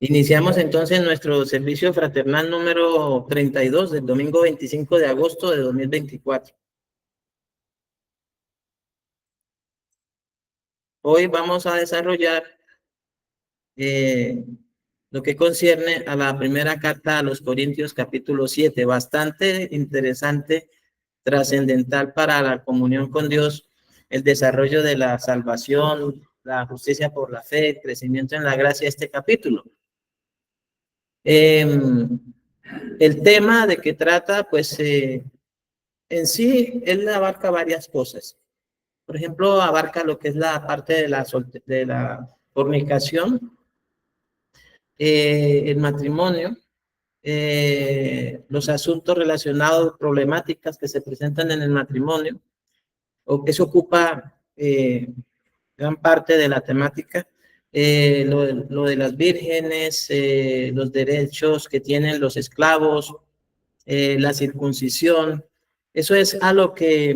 Iniciamos entonces nuestro servicio fraternal número 32 del domingo 25 de agosto de 2024. Hoy vamos a desarrollar lo que concierne a la primera carta a los Corintios, capítulo 7, bastante interesante, trascendental para la comunión con Dios, el desarrollo de la salvación, la justicia por la fe, el crecimiento en la gracia, este capítulo. El tema de que trata, pues, en sí, él abarca varias cosas. Por ejemplo, abarca lo que es la parte de la fornicación, el matrimonio, los asuntos relacionados, problemáticas que se presentan en el matrimonio, o que se ocupa gran parte de la temática, lo de las vírgenes, los derechos que tienen los esclavos, la circuncisión. Eso es a lo que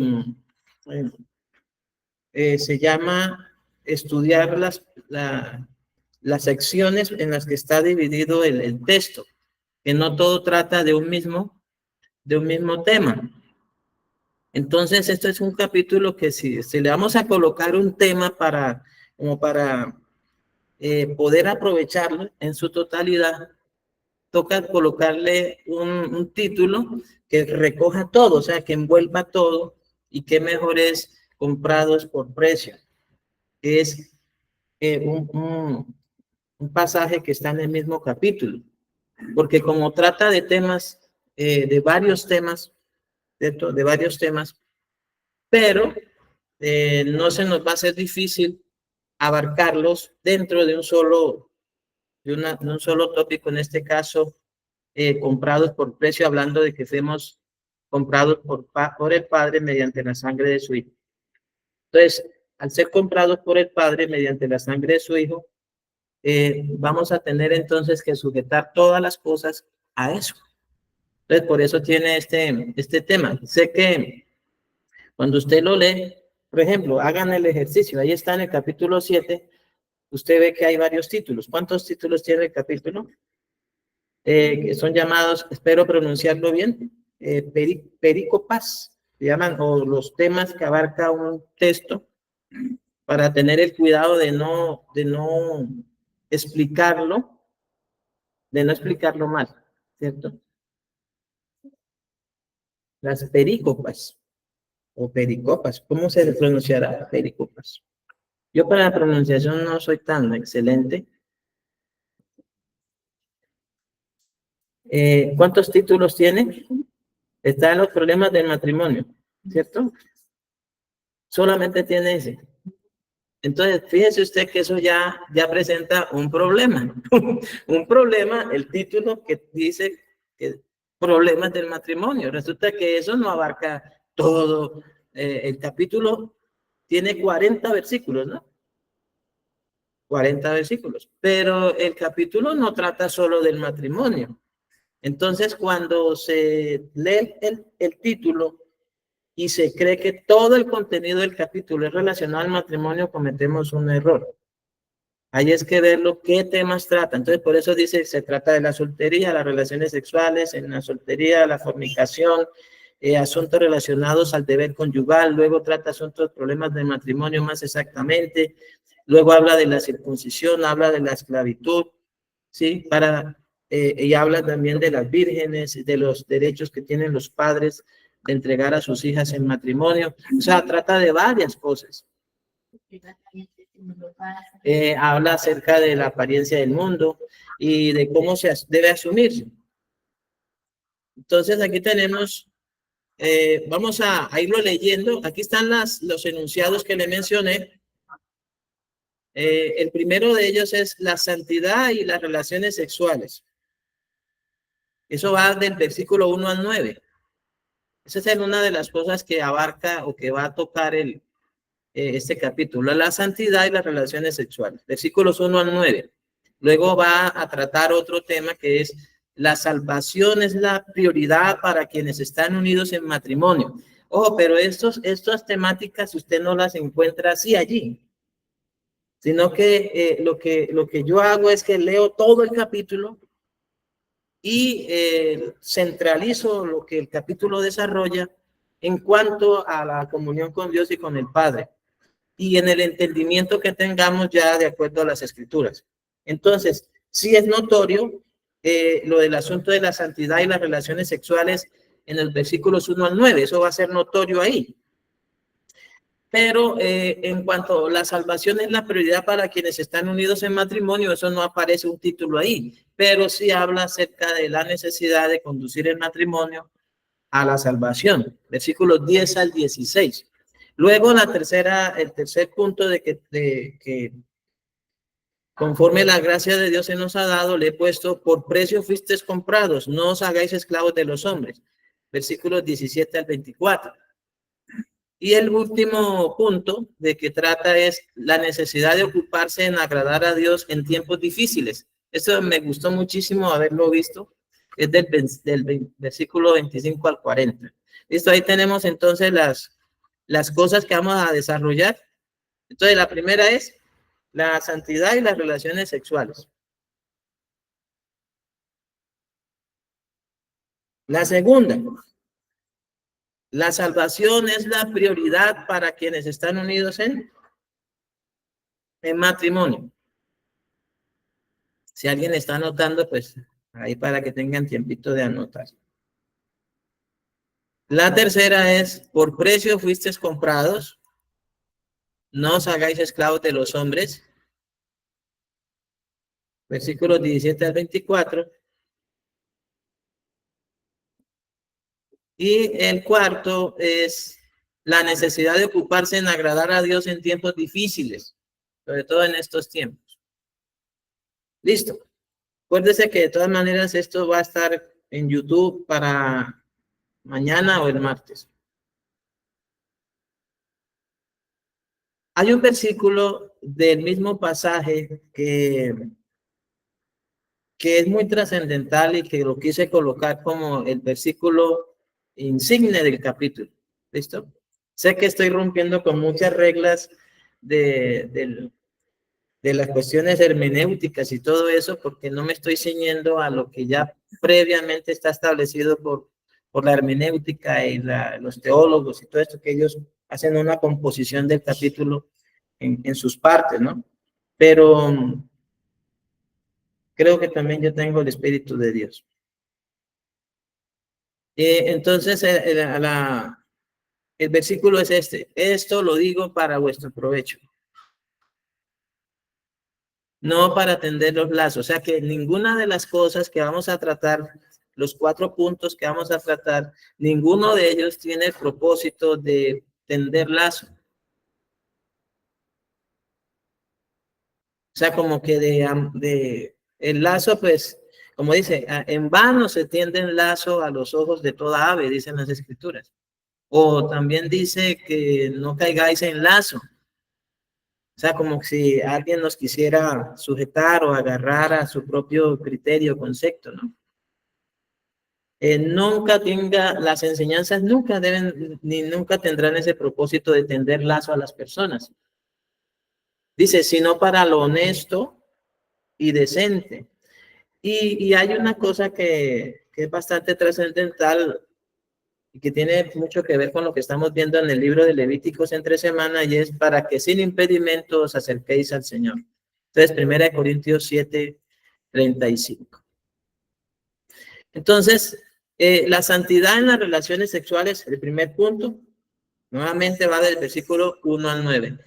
se llama estudiar las secciones en las que está dividido el texto, que no todo trata de un mismo tema. Entonces, esto es un capítulo que si le vamos a colocar un tema para poder aprovecharlo en su totalidad, toca colocarle un título que recoja todo, o sea, que envuelva todo, y qué mejor es comprados por precio. Es un pasaje que está en el mismo capítulo, porque como trata de temas, de varios temas, pero no se nos va a ser difícil abarcarlos dentro de un solo tópico, en este caso, comprados por precio, hablando de que fuimos comprados por el Padre mediante la sangre de su Hijo. Entonces, al ser comprados por el Padre mediante la sangre de su Hijo, vamos a tener entonces que sujetar todas las cosas a eso. Entonces, por eso tiene este tema. Sé que cuando usted lo lee, por ejemplo, hagan el ejercicio, ahí está en el capítulo 7, usted ve que hay varios títulos. ¿Cuántos títulos tiene el capítulo? Que son llamados, espero pronunciarlo bien, perícopas, se llaman, o los temas que abarca un texto, para tener el cuidado de no explicarlo, mal, ¿cierto? Las perícopas, o pericopas, ¿cómo se pronunciará? Pericopas. Yo para la pronunciación no soy tan excelente. ¿Cuántos títulos tiene? Están los problemas del matrimonio, ¿cierto? Solamente tiene ese. Entonces, fíjese usted que eso ya presenta un problema. Un problema, el título que dice que problemas del matrimonio. Resulta que eso no abarca todo. El capítulo tiene 40 versículos, ¿no? 40 versículos. Pero el capítulo no trata solo del matrimonio. Entonces, cuando se lee el título y se cree que todo el contenido del capítulo es relacionado al matrimonio, cometemos un error. Ahí es que verlo qué temas trata. Entonces, por eso dice, se trata de la soltería, las relaciones sexuales, en la soltería, la fornicación, asuntos relacionados al deber conyugal, luego trata asuntos, problemas de matrimonio más exactamente, luego habla de la circuncisión, habla de la esclavitud, ¿sí? Y habla también de las vírgenes, de los derechos que tienen los padres de entregar a sus hijas en matrimonio. O sea, trata de varias cosas. Habla acerca de la apariencia del mundo y de cómo se debe asumirse. Entonces aquí tenemos, vamos a irlo leyendo. Aquí están los enunciados que le mencioné. El primero de ellos es la santidad y las relaciones sexuales. Eso va del versículo 1 al 9. Esa es una de las cosas que abarca o que va a tocar este capítulo, la santidad y las relaciones sexuales, versículos 1 al 9. Luego va a tratar otro tema que es la salvación es la prioridad para quienes están unidos en matrimonio. Ojo, pero estas temáticas usted no las encuentra así allí. sino que, lo que yo hago es que leo todo el capítulo y centralizo lo que el capítulo desarrolla en cuanto a la comunión con Dios y con el Padre, y en el entendimiento que tengamos ya de acuerdo a las Escrituras. Entonces, sí es notorio lo del asunto de la santidad y las relaciones sexuales en los versículos 1 al 9, eso va a ser notorio ahí. Pero en cuanto a la salvación es la prioridad para quienes están unidos en matrimonio, eso no aparece un título ahí, pero sí habla acerca de la necesidad de conducir el matrimonio a la salvación, versículos 10 al 16. Luego el tercer punto de que conforme la gracia de Dios se nos ha dado, le he puesto: por precio fuisteis comprados, no os hagáis esclavos de los hombres, versículos 17 al 24. Y el último punto de que trata es la necesidad de ocuparse en agradar a Dios en tiempos difíciles. Eso me gustó muchísimo haberlo visto. Es del versículo 25 al 40. Listo, ahí tenemos entonces las cosas que vamos a desarrollar. Entonces, la primera es la santidad y las relaciones sexuales. La segunda, la salvación es la prioridad para quienes están unidos en matrimonio. Si alguien está anotando, pues ahí para que tengan tiempito de anotar. La tercera es: por precio fuisteis comprados, no os hagáis esclavos de los hombres. Versículos 17 al 24. Y el cuarto es la necesidad de ocuparse en agradar a Dios en tiempos difíciles, sobre todo en estos tiempos. Listo. Acuérdese que de todas maneras esto va a estar en YouTube para mañana o el martes. Hay un versículo del mismo pasaje que es muy trascendental y que lo quise colocar como el versículo insigne del capítulo. ¿Listo? Sé que estoy rompiendo con muchas reglas de las cuestiones hermenéuticas y todo eso, porque no me estoy ciñendo a lo que ya previamente está establecido por la hermenéutica y los teólogos y todo esto, que ellos hacen una composición del capítulo en sus partes, ¿no? Pero creo que también yo tengo el Espíritu de Dios. Entonces, el versículo es este: esto lo digo para vuestro provecho, no para tender los lazos. O sea que ninguna de las cosas que vamos a tratar, los 4 puntos que vamos a tratar, ninguno de ellos tiene el propósito de tender lazo. O sea, como que el lazo, pues, como dice, en vano se tiende el lazo a los ojos de toda ave, dicen las Escrituras. O también dice que no caigáis en lazo. O sea, como si alguien nos quisiera sujetar o agarrar a su propio criterio, concepto, ¿no? Nunca tenga, las enseñanzas nunca deben, ni nunca tendrán ese propósito de tender lazo a las personas. Dice, sino para lo honesto y decente. Y hay una cosa que es bastante trascendental y que tiene mucho que ver con lo que estamos viendo en el libro de Levíticos entre semana, y es para que sin impedimento os acerquéis al Señor. Entonces, 1 Corintios 7:35. Entonces, la santidad en las relaciones sexuales, el primer punto, nuevamente va del versículo 1 al 9.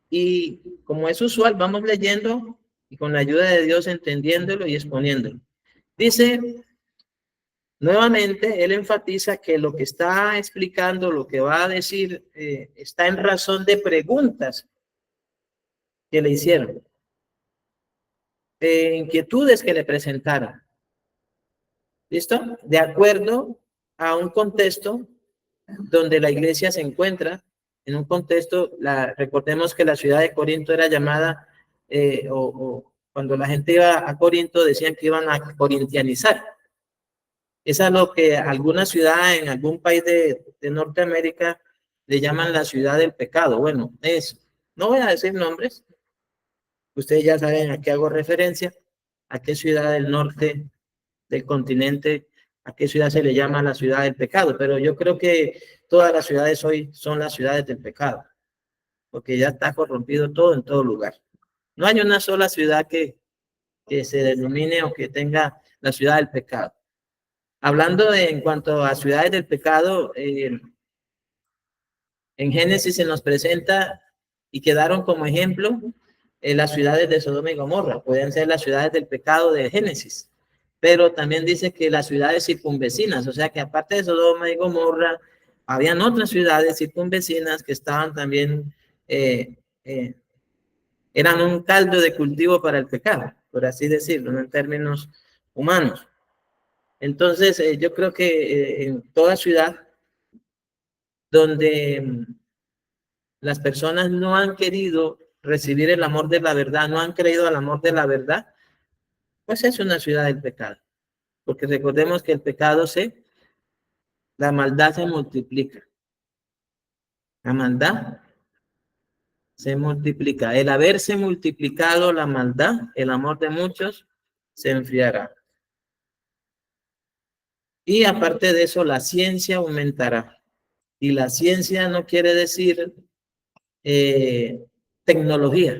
Y como es usual, vamos leyendo y con la ayuda de Dios entendiéndolo y exponiéndolo. Dice, nuevamente, él enfatiza que lo que está explicando, lo que va a decir, está en razón de preguntas que le hicieron, inquietudes que le presentaron. ¿Listo? De acuerdo a un contexto donde la iglesia se encuentra, en un contexto, recordemos que la ciudad de Corinto era llamada, o cuando la gente iba a Corinto decían que iban a corintianizar. Es a lo que alguna ciudad en algún país de Norteamérica le llaman la ciudad del pecado. Bueno, eso. No voy a decir nombres, Ustedes ya saben a qué hago referencia, a qué ciudad del norte del continente, a qué ciudad se le llama la ciudad del pecado, pero yo creo que todas las ciudades hoy son las ciudades del pecado, porque ya está corrompido todo en todo lugar. No hay una sola ciudad que se denomine o que tenga la ciudad del pecado. Hablando en cuanto a ciudades del pecado, en Génesis se nos presenta y quedaron como ejemplo las ciudades de Sodoma y Gomorra. Pueden ser las ciudades del pecado de Génesis, pero también dice que las ciudades circunvecinas, o sea que aparte de Sodoma y Gomorra, habían otras ciudades circunvecinas que estaban también, eran un caldo de cultivo para el pecado, por así decirlo, en términos humanos. Entonces, yo creo que en toda ciudad donde las personas no han querido recibir el amor de la verdad, no han creído al amor de la verdad, pues es una ciudad del pecado. Porque recordemos que el pecado la maldad se multiplica. La maldad se multiplica. El haberse multiplicado la maldad, el amor de muchos se enfriará. Y aparte de eso, la ciencia aumentará. Y la ciencia no quiere decir tecnología.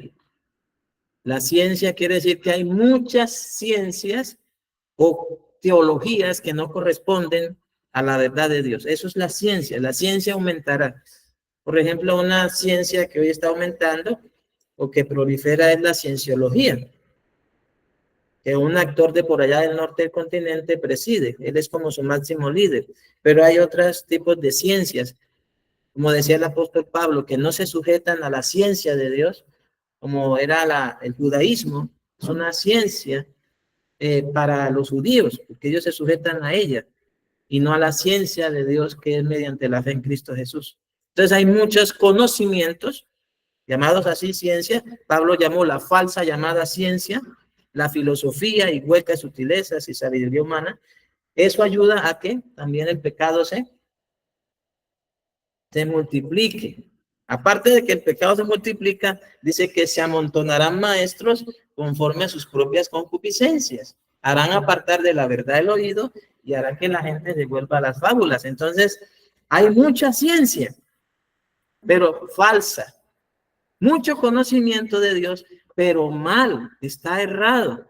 La ciencia quiere decir que hay muchas ciencias o teologías que no corresponden a la verdad de Dios. Eso es la ciencia aumentará. Por ejemplo, una ciencia que hoy está aumentando o que prolifera es la cienciología, que un actor de por allá del norte del continente preside. Él es como su máximo líder. Pero hay otros tipos de ciencias, como decía el apóstol Pablo, que no se sujetan a la ciencia de Dios, como era el judaísmo. Es una ciencia para los judíos, porque ellos se sujetan a ella y no a la ciencia de Dios que es mediante la fe en Cristo Jesús. Entonces hay muchos conocimientos llamados así ciencia. Pablo llamó la falsa llamada ciencia, la filosofía y huecas sutilezas y sabiduría humana. Eso ayuda a que también el pecado se multiplique. Aparte de que el pecado se multiplica, dice que se amontonarán maestros conforme a sus propias concupiscencias. Harán apartar de la verdad el oído y harán que la gente devuelva las fábulas. Entonces, hay mucha ciencia, pero falsa. Mucho conocimiento de Dios, pero mal, está errado.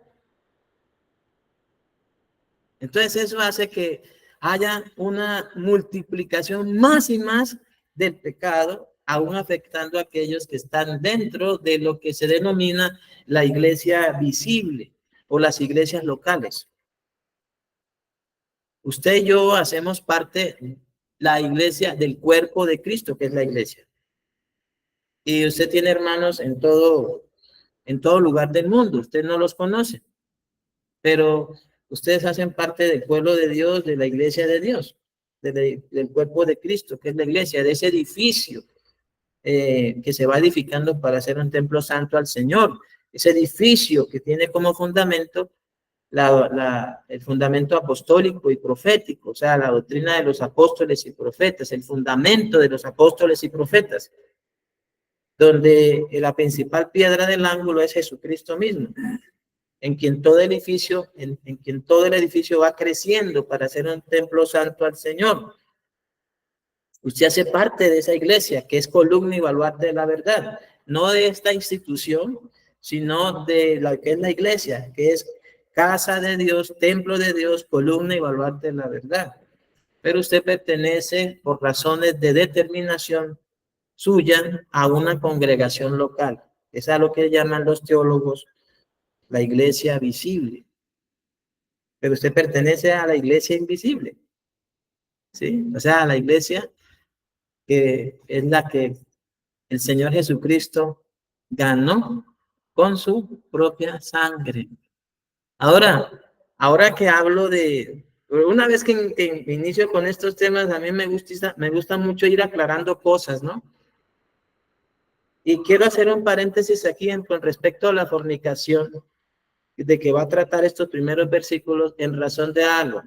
Entonces, eso hace que haya una multiplicación más y más del pecado, aún afectando a aquellos que están dentro de lo que se denomina la iglesia visible o las iglesias locales. Usted y yo hacemos parte de la iglesia del cuerpo de Cristo, que es la iglesia. Y usted tiene hermanos en todo lugar del mundo. Usted no los conoce, pero ustedes hacen parte del pueblo de Dios, de la iglesia de Dios, del cuerpo de Cristo, que es la iglesia, de ese edificio que se va edificando para hacer un templo santo al Señor. Ese edificio que tiene como fundamento el fundamento apostólico y profético, o sea, la doctrina de los apóstoles y profetas, el fundamento de los apóstoles y profetas, donde la principal piedra del ángulo es Jesucristo mismo, en quien todo el edificio, en quien todo el edificio va creciendo para hacer un templo santo al Señor. Usted hace parte de esa iglesia que es columna y baluarte de la verdad, no de esta institución, sino de la que es la iglesia, que es casa de Dios, templo de Dios, columna y baluarte de la verdad. Pero usted pertenece por razones de determinación suya a una congregación local. Es a lo que llaman los teólogos la iglesia visible. Pero usted pertenece a la iglesia invisible. ¿Sí? O sea, a la iglesia que es la que el Señor Jesucristo ganó con su propia sangre. Ahora que hablo una vez que inicio con estos temas, a mí me gusta mucho ir aclarando cosas, ¿no? Y quiero hacer un paréntesis aquí con respecto a la fornicación, de que va a tratar estos primeros versículos en razón de algo.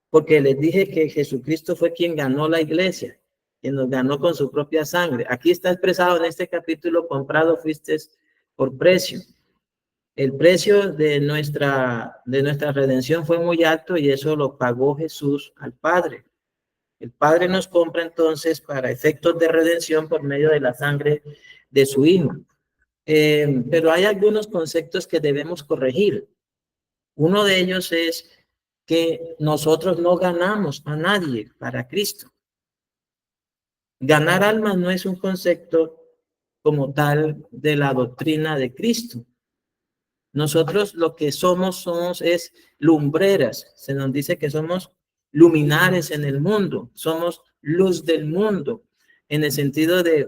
Porque les dije que Jesucristo fue quien ganó la iglesia, quien nos ganó con su propia sangre. Aquí está expresado en este capítulo, comprado fuisteis por precio. El precio de nuestra redención fue muy alto y eso lo pagó Jesús al Padre. El Padre nos compra entonces para efectos de redención por medio de la sangre de su Hijo. Pero hay algunos conceptos que debemos corregir. Uno de ellos es que nosotros no ganamos a nadie para Cristo. Ganar almas no es un concepto como tal de la doctrina de Cristo. Nosotros lo que somos es lumbreras. Se nos dice que somos luminares en el mundo, somos luz del mundo, en el sentido de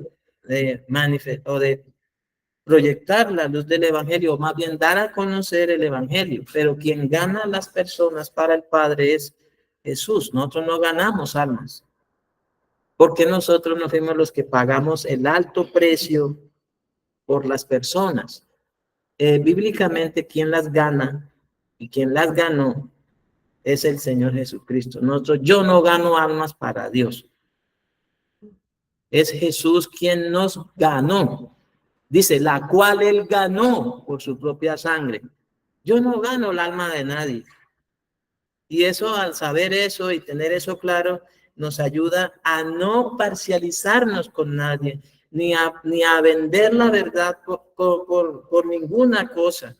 proyectar la luz del evangelio, o más bien dar a conocer el evangelio. Pero quien gana a las personas para el Padre es Jesús. Nosotros no ganamos almas, porque nosotros no fuimos los que pagamos el alto precio por las personas. Bíblicamente, quien las gana y quien las ganó es el Señor Jesucristo. Yo no gano almas para Dios. Es Jesús quien nos ganó. Dice, la cual él ganó por su propia sangre. Yo no gano el alma de nadie. Y eso, al saber eso y tener eso claro, nos ayuda a no parcializarnos con nadie, ni a vender la verdad por ninguna cosa,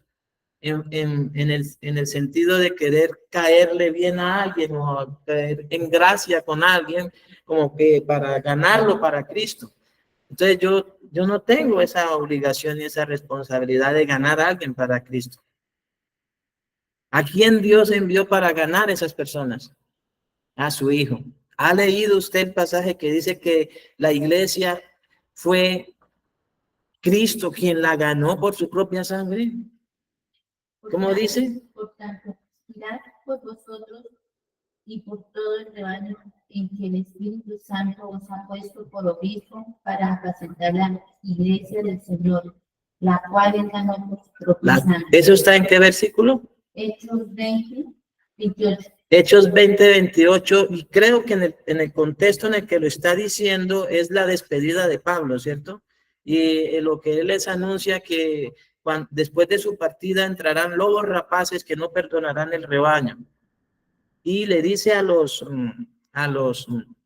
en el sentido de querer caerle bien a alguien o caer en gracia con alguien, como que para ganarlo para Cristo. Entonces yo no tengo esa obligación y esa responsabilidad de ganar a alguien para Cristo. ¿A quién Dios envió para ganar a esas personas? A su Hijo. ¿Ha leído usted el pasaje que dice que la iglesia fue Cristo quien la ganó por su propia sangre? ¿Cómo dice? Por tanto, mirad por vosotros y por todo el rebaño en que el Espíritu Santo os ha puesto por obispo para apacentar la iglesia del Señor, la cual él ganó por su propia sangre. ¿Eso está en qué versículo? Hechos 20, 28. Hechos 20, 28, y creo que en el contexto en el que lo está diciendo es la despedida de Pablo, ¿cierto? Y lo que él les anuncia que después de su partida entrarán lobos rapaces que no perdonarán el rebaño. Y le dice a los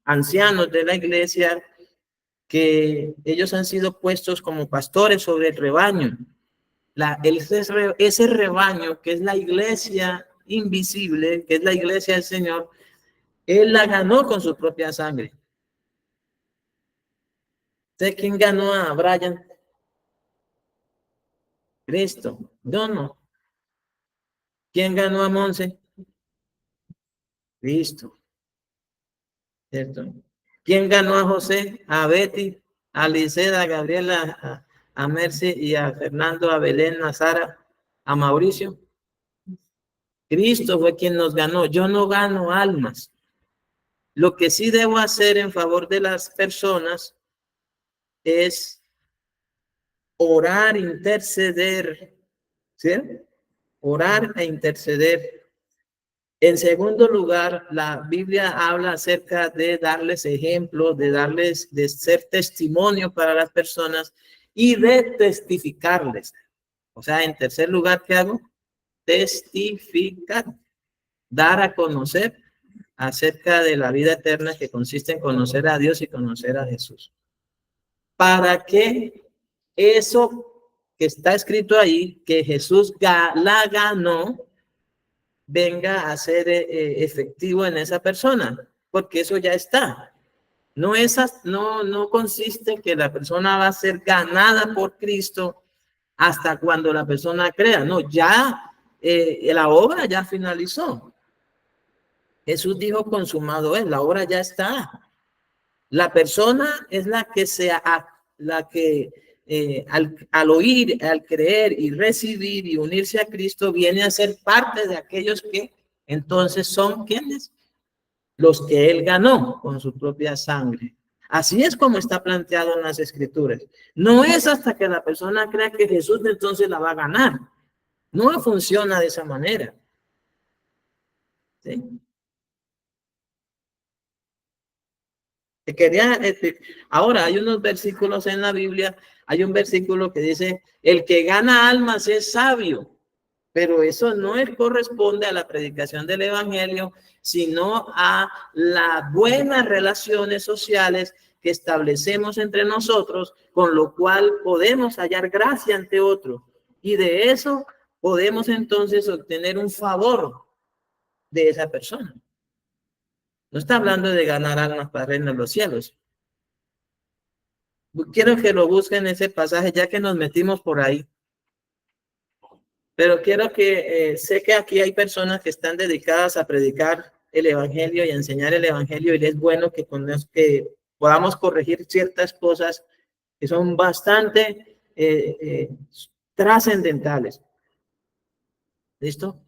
ancianos de la iglesia que ellos han sido puestos como pastores sobre el rebaño. Ese rebaño que es la iglesia invisible, que es la iglesia del Señor, él la ganó con su propia sangre. ¿Usted quién ganó a Brian? Cristo. Yo no. ¿Quién ganó a Monse? Cristo. ¿Cierto? ¿Quién ganó a José? A Betty, a Liceda, a Gabriela, a Mercy y a Fernando, a Belén, a Sara, a Mauricio. Cristo fue quien nos ganó. Yo no gano almas. Lo que sí debo hacer en favor de las personas es orar, interceder, ¿sí? Orar e interceder. En segundo lugar, la Biblia habla acerca de darles ejemplo, de ser testimonio para las personas y de testificarles. O sea, en tercer lugar, ¿qué hago? Testificar, dar a conocer acerca de la vida eterna que consiste en conocer a Dios y conocer a Jesús. Para que eso que está escrito ahí, que Jesús la ganó, venga a ser efectivo en esa persona, porque eso ya está. No consiste en que la persona va a ser ganada por Cristo hasta cuando la persona crea. No, ya la obra ya finalizó. Jesús dijo consumado es, la obra ya está. La persona es la que al oír, al creer y recibir y unirse a Cristo, viene a ser parte de aquellos que entonces son quienes, los que él ganó con su propia sangre. Así es como está planteado en las escrituras. No es hasta que la persona crea que Jesús entonces la va a ganar. No funciona de esa manera. ¿Sí? Ahora hay unos versículos en la Biblia Hay un versículo que dice, el que gana almas es sabio, pero eso no corresponde a la predicación del evangelio, sino a las buenas relaciones sociales que establecemos entre nosotros, con lo cual podemos hallar gracia ante otros. Y de eso podemos entonces obtener un favor de esa persona. No está hablando de ganar almas para el reino de los cielos. Quiero que lo busquen ese pasaje, ya que nos metimos por ahí. Pero quiero que, sé que aquí hay personas que están dedicadas a predicar el evangelio y a enseñar el evangelio, y es bueno que podamos corregir ciertas cosas que son bastante trascendentales. ¿Listo?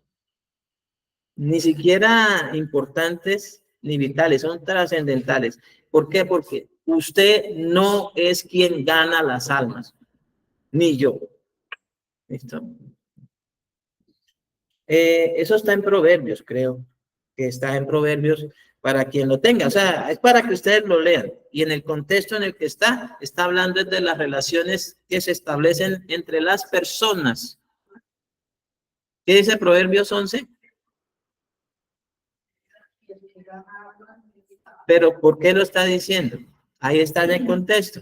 Ni siquiera importantes ni vitales, son trascendentales. ¿Por qué? Porque usted no es quien gana las almas, ni yo. ¿Listo? Eso está en Proverbios, creo que está en Proverbios para quien lo tenga. O sea, es para que ustedes lo lean. Y en el contexto en el que está hablando de las relaciones que se establecen entre las personas. ¿Qué dice Proverbios 11? Pero ¿por qué lo está diciendo? Ahí está en el contexto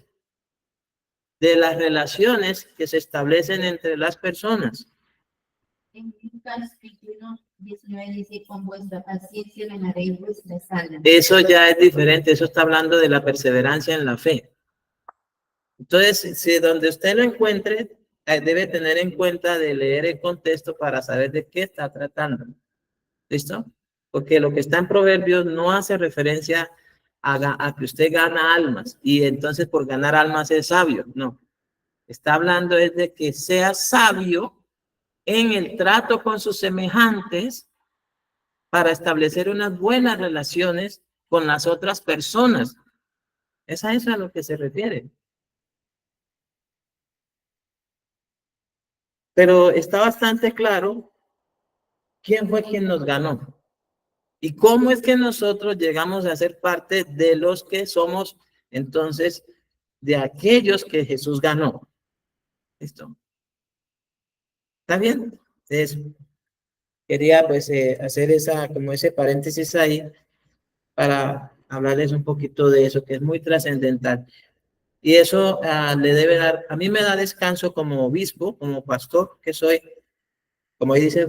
de las relaciones que se establecen entre las personas. En Lucas 21:19 dice, con vuestra paciencia ganaréis vuestras almas. Eso ya es diferente, eso está hablando de la perseverancia en la fe. Entonces, si donde usted lo encuentre, debe tener en cuenta de leer el contexto para saber de qué está tratando. ¿Listo? Porque lo que está en Proverbios no hace referencia a que usted gana almas y entonces por ganar almas es sabio. No. Está hablando es de que sea sabio en el trato con sus semejantes para establecer unas buenas relaciones con las otras personas. Es a eso a lo que se refiere. Pero está bastante claro quién fue quien nos ganó y cómo es que nosotros llegamos a ser parte de los que somos, entonces, de aquellos que Jesús ganó. ¿Listo? ¿Está bien? Entonces, quería pues hacer como ese paréntesis ahí para hablarles un poquito de eso, que es muy trascendental. Y eso le debe dar, a mí me da descanso como obispo, como pastor que soy, como ahí dice,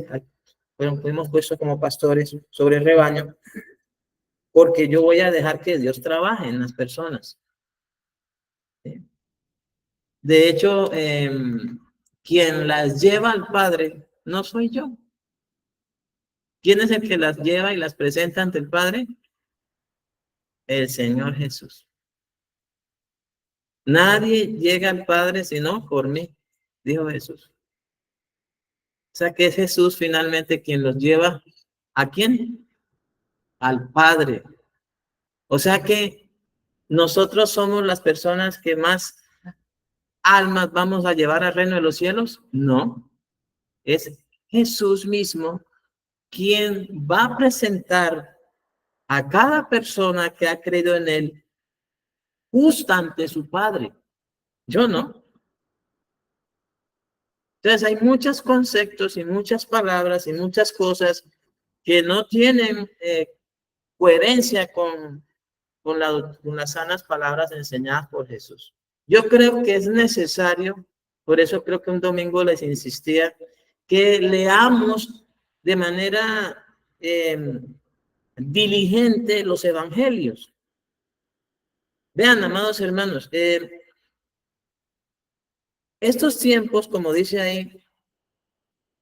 bueno, fuimos puestos como pastores sobre el rebaño, porque yo voy a dejar que Dios trabaje en las personas. De hecho, quien las lleva al Padre no soy yo. ¿Quién es el que las lleva y las presenta ante el Padre? El Señor Jesús. Nadie llega al Padre sino por mí, dijo Jesús. O sea que es Jesús finalmente quien los lleva. ¿A quién? Al Padre. O sea que nosotros somos las personas que más almas vamos a llevar al reino de los cielos. No, es Jesús mismo quien va a presentar a cada persona que ha creído en él justo ante su Padre. Yo no. Entonces hay muchos conceptos y muchas palabras y muchas cosas que no tienen coherencia con las sanas palabras enseñadas por Jesús. Yo creo que es necesario, por eso creo que un domingo les insistía, que leamos de manera diligente los evangelios. Vean, amados hermanos, estos tiempos, como dice ahí,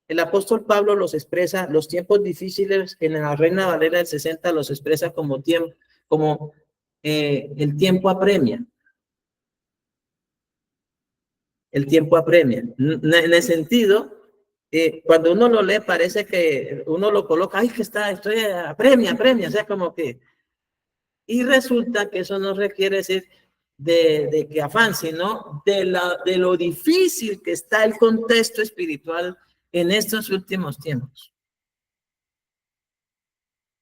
el apóstol Pablo los expresa, los tiempos difíciles en la Reina Valera del 60 los expresa como tiempo, como el tiempo apremia. El tiempo apremia. En el sentido, cuando uno lo lee, parece que uno lo coloca, ay, que estoy apremia, o sea, como que. Y resulta que eso no requiere decir de que afán, sino de lo difícil que está el contexto espiritual en estos últimos tiempos.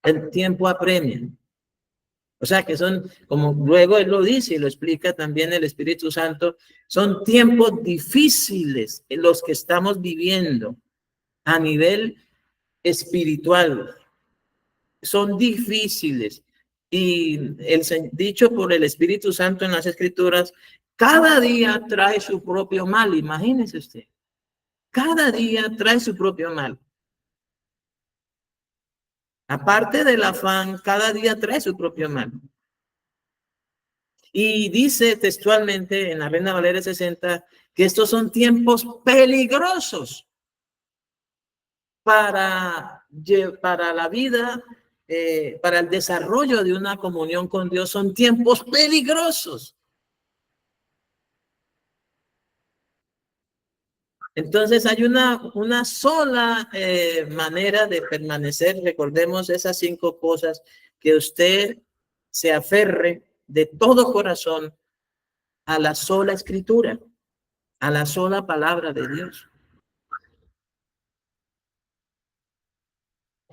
El tiempo apremia. O sea que son, como luego él lo dice y lo explica también el Espíritu Santo, son tiempos difíciles en los que estamos viviendo a nivel espiritual. Son difíciles. Y dicho por el Espíritu Santo en las Escrituras, cada día trae su propio mal, imagínese usted. Cada día trae su propio mal. Aparte del afán, cada día trae su propio mal. Y dice textualmente en la Reina Valera 60 que estos son tiempos peligrosos para la vida, para el desarrollo de una comunión con Dios. Son tiempos peligrosos. Entonces hay una sola manera de permanecer. Recordemos esas 5 cosas: que usted se aferre de todo corazón a la sola escritura, a la sola palabra de Dios.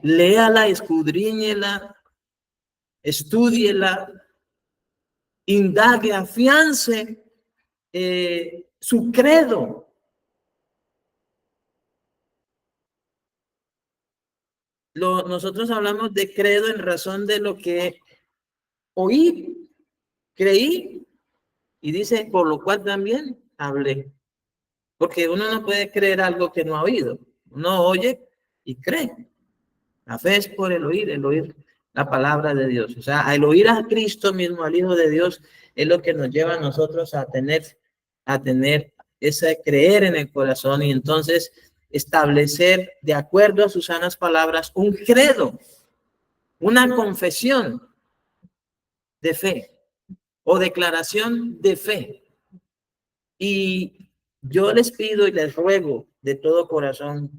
Léala, escudriñela, estúdiela, indague, afiance su credo. Nosotros hablamos de credo en razón de lo que oí, creí, y dice, por lo cual también hablé. Porque uno no puede creer algo que no ha oído. Uno oye y cree. La fe es por el oír la palabra de Dios. O sea, el oír a Cristo mismo, al Hijo de Dios, es lo que nos lleva a nosotros a tener ese creer en el corazón y entonces establecer, de acuerdo a sus sanas palabras, un credo, una confesión de fe o declaración de fe. Y yo les pido y les ruego de todo corazón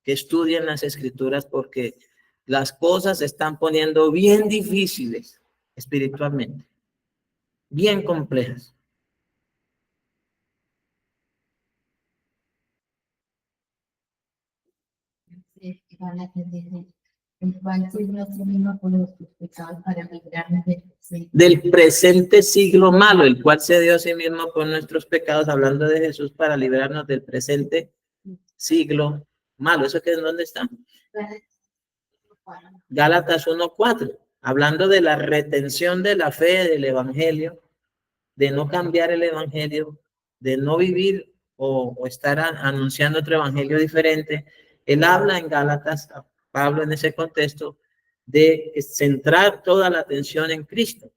que estudien las Escrituras, porque las cosas se están poniendo bien difíciles espiritualmente, bien complejas. Van a tener el cual sirve a sí mismo por nuestros pecados para librarnos del presente siglo malo, el cual se dio a sí mismo por nuestros pecados, hablando de Jesús, para librarnos del presente siglo malo. ¿Eso qué es? ¿Dónde está? Gálatas 1:4, hablando de la retención de la fe del evangelio, de no cambiar el evangelio, de no vivir o estar anunciando otro evangelio diferente. Él habla en Gálatas, Pablo en ese contexto, de centrar toda la atención en Cristo,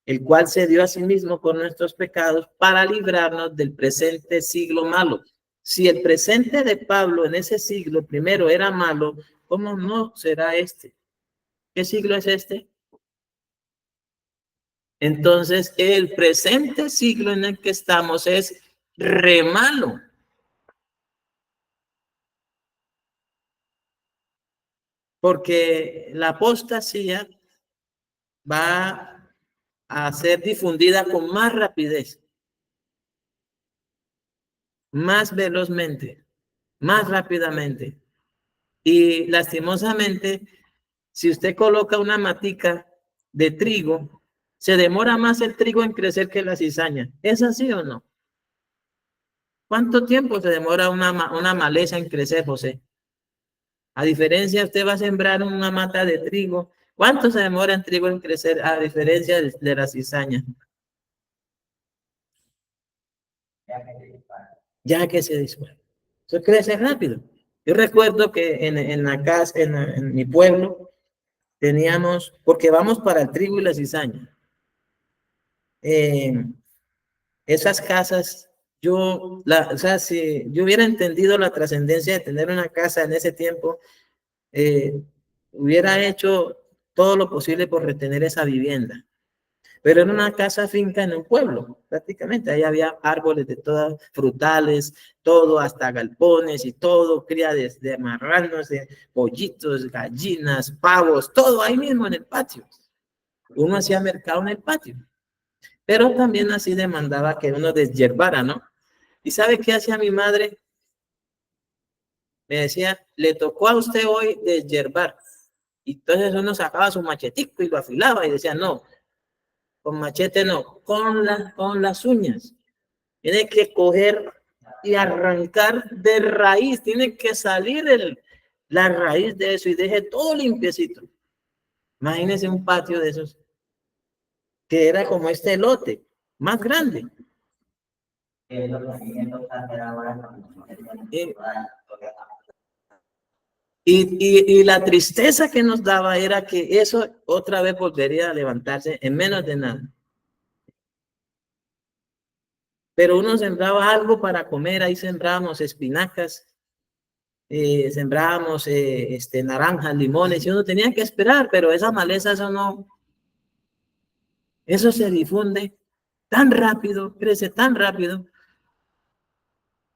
el cual se dio a sí mismo por nuestros pecados para librarnos del presente siglo malo. Si el presente de Pablo en ese siglo primero era malo, ¿cómo no será este? ¿Qué siglo es este? Entonces, el presente siglo en el que estamos es re malo. Porque la apostasía va a ser difundida con más rapidez, más velozmente, más rápidamente. Y lastimosamente, si usted coloca una matica de trigo, se demora más el trigo en crecer que la cizaña. ¿Es así o no? ¿Cuánto tiempo se demora una maleza en crecer, José? A diferencia, usted va a sembrar una mata de trigo. ¿Cuánto se demora el trigo en crecer a diferencia de la cizaña? Ya que se dispara. Eso crece rápido. Yo recuerdo que en la casa, en mi pueblo, teníamos, porque vamos para el trigo y la cizaña. Esas casas, o sea, si yo hubiera entendido la trascendencia de tener una casa en ese tiempo, hubiera hecho todo lo posible por retener esa vivienda. Pero era una casa finca en un pueblo, prácticamente. Ahí había árboles de todas, frutales, todo, hasta galpones y todo, cría de marranos, de pollitos, gallinas, pavos, todo ahí mismo en el patio. Uno hacía mercado en el patio. Pero también así demandaba que uno deshierbara, ¿no? ¿Y sabe qué hacía mi madre? Me decía, le tocó a usted hoy deshiervar. Y entonces uno sacaba su machetico y lo afilaba y decía, no, con machete no, con las uñas. Tiene que coger y arrancar de raíz, tiene que salir la raíz de eso y deje todo limpiecito. Imagínense un patio de esos, que era como este lote, más grande. Y la tristeza que nos daba era que eso otra vez volvería a levantarse en menos de nada. Pero uno sembraba algo para comer, ahí sembrábamos espinacas, sembrábamos naranjas, limones, y uno tenía que esperar, pero esa maleza, eso no, eso se difunde tan rápido, crece tan rápido.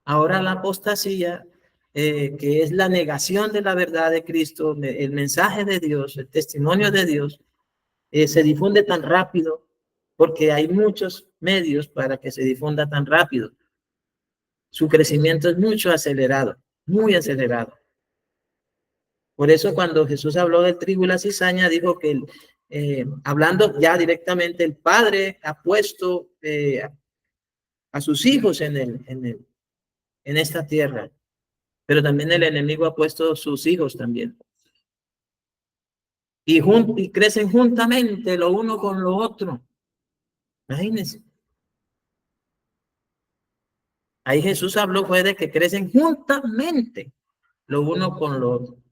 Ahora la apostasía, que es la negación de la verdad de Cristo, el mensaje de Dios, el testimonio de Dios, se difunde tan rápido porque hay muchos medios para que se difunda tan rápido. Su crecimiento es mucho acelerado, muy acelerado. Por eso cuando Jesús habló del trigo y la cizaña, dijo que hablando ya directamente, el Padre ha puesto a sus hijos en esta tierra, pero también el enemigo ha puesto sus hijos también. Y crecen juntamente lo uno con lo otro. Imagínense. Ahí Jesús habló fue de que crecen juntamente lo uno con lo otro.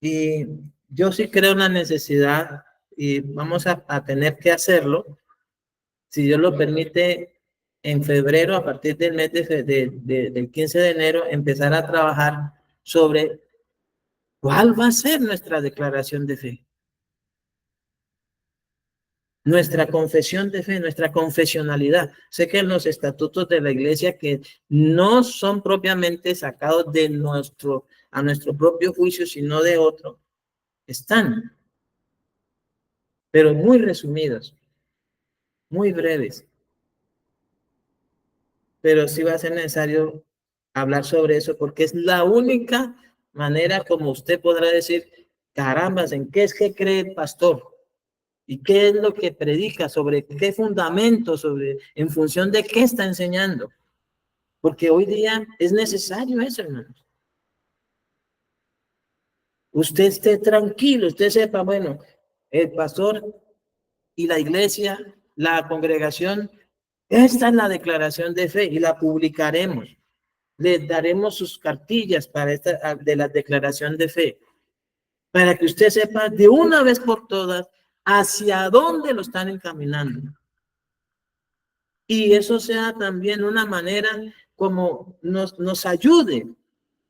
Y yo sí creo en la necesidad y vamos a tener que hacerlo, si Dios lo permite, en febrero, a partir del mes del 15 de enero, empezar a trabajar sobre cuál va a ser nuestra declaración de fe. Nuestra confesión de fe, nuestra confesionalidad. Sé que en los estatutos de la iglesia, que no son propiamente sacados de a nuestro propio juicio, sino de otro, están, pero muy resumidos, muy breves. Pero sí va a ser necesario hablar sobre eso, porque es la única manera como usted podrá decir, carambas, ¿en qué es que cree el pastor? ¿Y qué es lo que predica? ¿Sobre qué fundamento? ¿En función de qué está enseñando? Porque hoy día es necesario eso, hermanos. Usted esté tranquilo, usted sepa, bueno, el pastor y la iglesia, la congregación, esta es la declaración de fe y la publicaremos. Les daremos sus cartillas de la declaración de fe, para que usted sepa de una vez por todas hacia dónde lo están encaminando. Y eso sea también una manera como nos ayude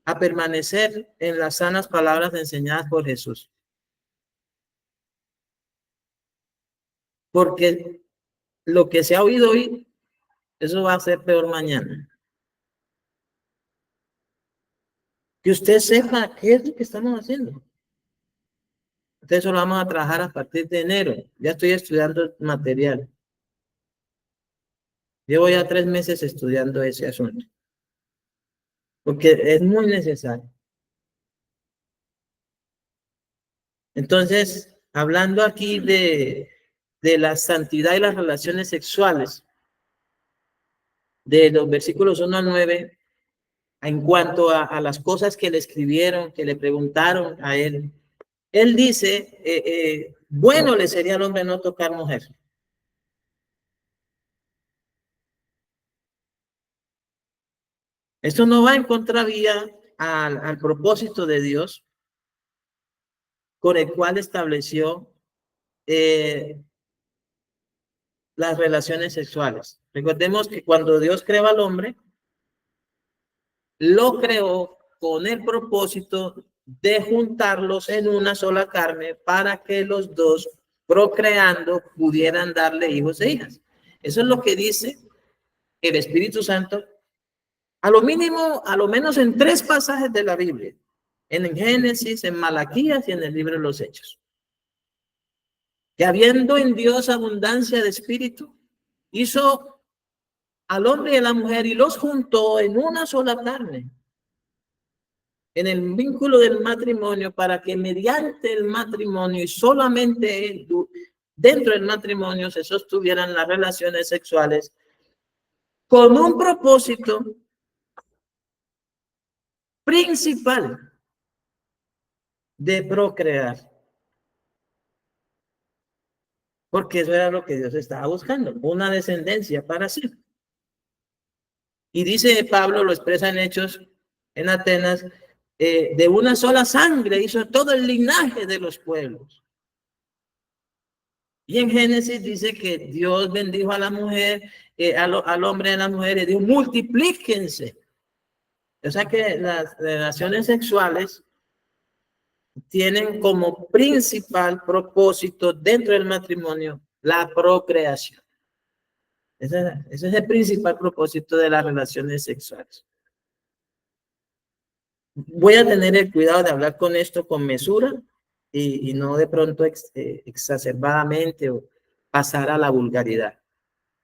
a permanecer en las sanas palabras enseñadas por Jesús. Porque lo que se ha oído hoy, eso va a ser peor mañana. Que usted sepa qué es lo que estamos haciendo. Entonces eso lo vamos a trabajar a partir de enero. Ya estoy estudiando material. Llevo ya 3 meses estudiando ese asunto. Porque es muy necesario. Entonces, hablando aquí de la santidad y las relaciones sexuales, de los versículos 1 al 9, en cuanto a las cosas que le escribieron, que le preguntaron a él, él dice, bueno le sería al hombre no tocar mujer. Esto no va en contravía al propósito de Dios, con el cual estableció las relaciones sexuales. Recordemos que cuando Dios creó al hombre, lo creó con el propósito de juntarlos en una sola carne para que los dos, procreando, pudieran darle hijos e hijas. Eso es lo que dice el Espíritu Santo, a lo mínimo, a lo menos en 3 pasajes de la Biblia, en Génesis, en Malaquías y en el libro de los Hechos. Que habiendo en Dios abundancia de espíritu, hizo al hombre y a la mujer y los juntó en una sola carne. en el vínculo del matrimonio para que mediante el matrimonio y solamente dentro del matrimonio se sostuvieran las relaciones sexuales con un propósito principal de procrear, porque eso era lo que Dios estaba buscando, una descendencia para sí. Y dice Pablo, lo expresa en Hechos, en Atenas, de una sola sangre hizo todo el linaje de los pueblos. Y en Génesis dice que Dios bendijo a la mujer, al hombre y a la mujer, y dijo, multiplíquense. O sea que las relaciones sexuales tienen como principal propósito dentro del matrimonio la procreación. Ese es el principal propósito de las relaciones sexuales. Voy a tener el cuidado de hablar con esto con mesura y no de pronto exacerbadamente o pasar a la vulgaridad.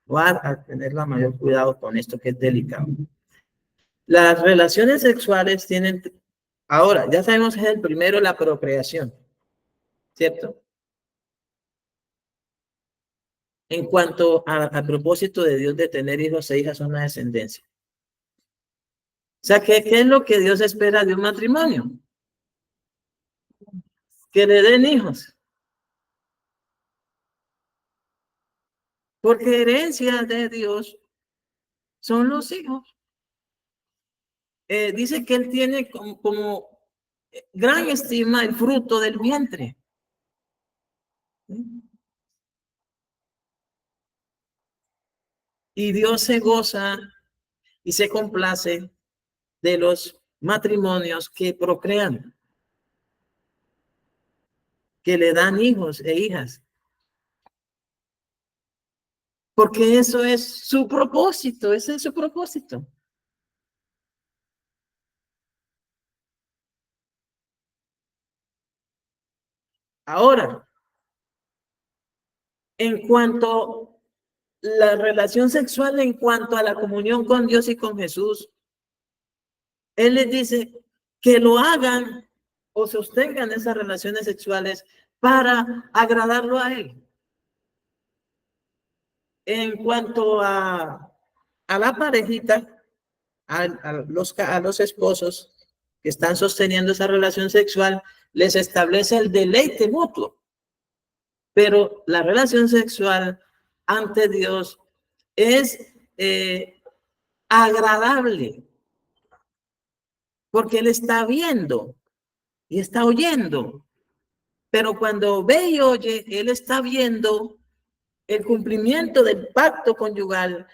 Voy a tener la mayor cuidado con esto que es delicado. Las relaciones sexuales tienen, ahora, ya sabemos que es el primero la procreación, ¿cierto? En cuanto al propósito de Dios de tener hijos e hijas, una descendencia. O sea, ¿qué es lo que Dios espera de un matrimonio? Que le den hijos. Porque herencia de Dios son los hijos. Dice que él tiene como gran estima el fruto del vientre. Y Dios se goza y se complace de los matrimonios que procrean, que le dan hijos e hijas. Porque eso es su propósito, ese es su propósito. Ahora, en cuanto a la relación sexual, en cuanto a la comunión con Dios y con Jesús, Él les dice que lo hagan o sostengan esas relaciones sexuales para agradarlo a Él. En cuanto a la parejita, a los esposos que están sosteniendo esa relación sexual, les establece el deleite mutuo. Pero la relación sexual ante Dios es agradable, porque Él está viendo y está oyendo. Pero cuando ve y oye, Él está viendo el cumplimiento del pacto conyugal,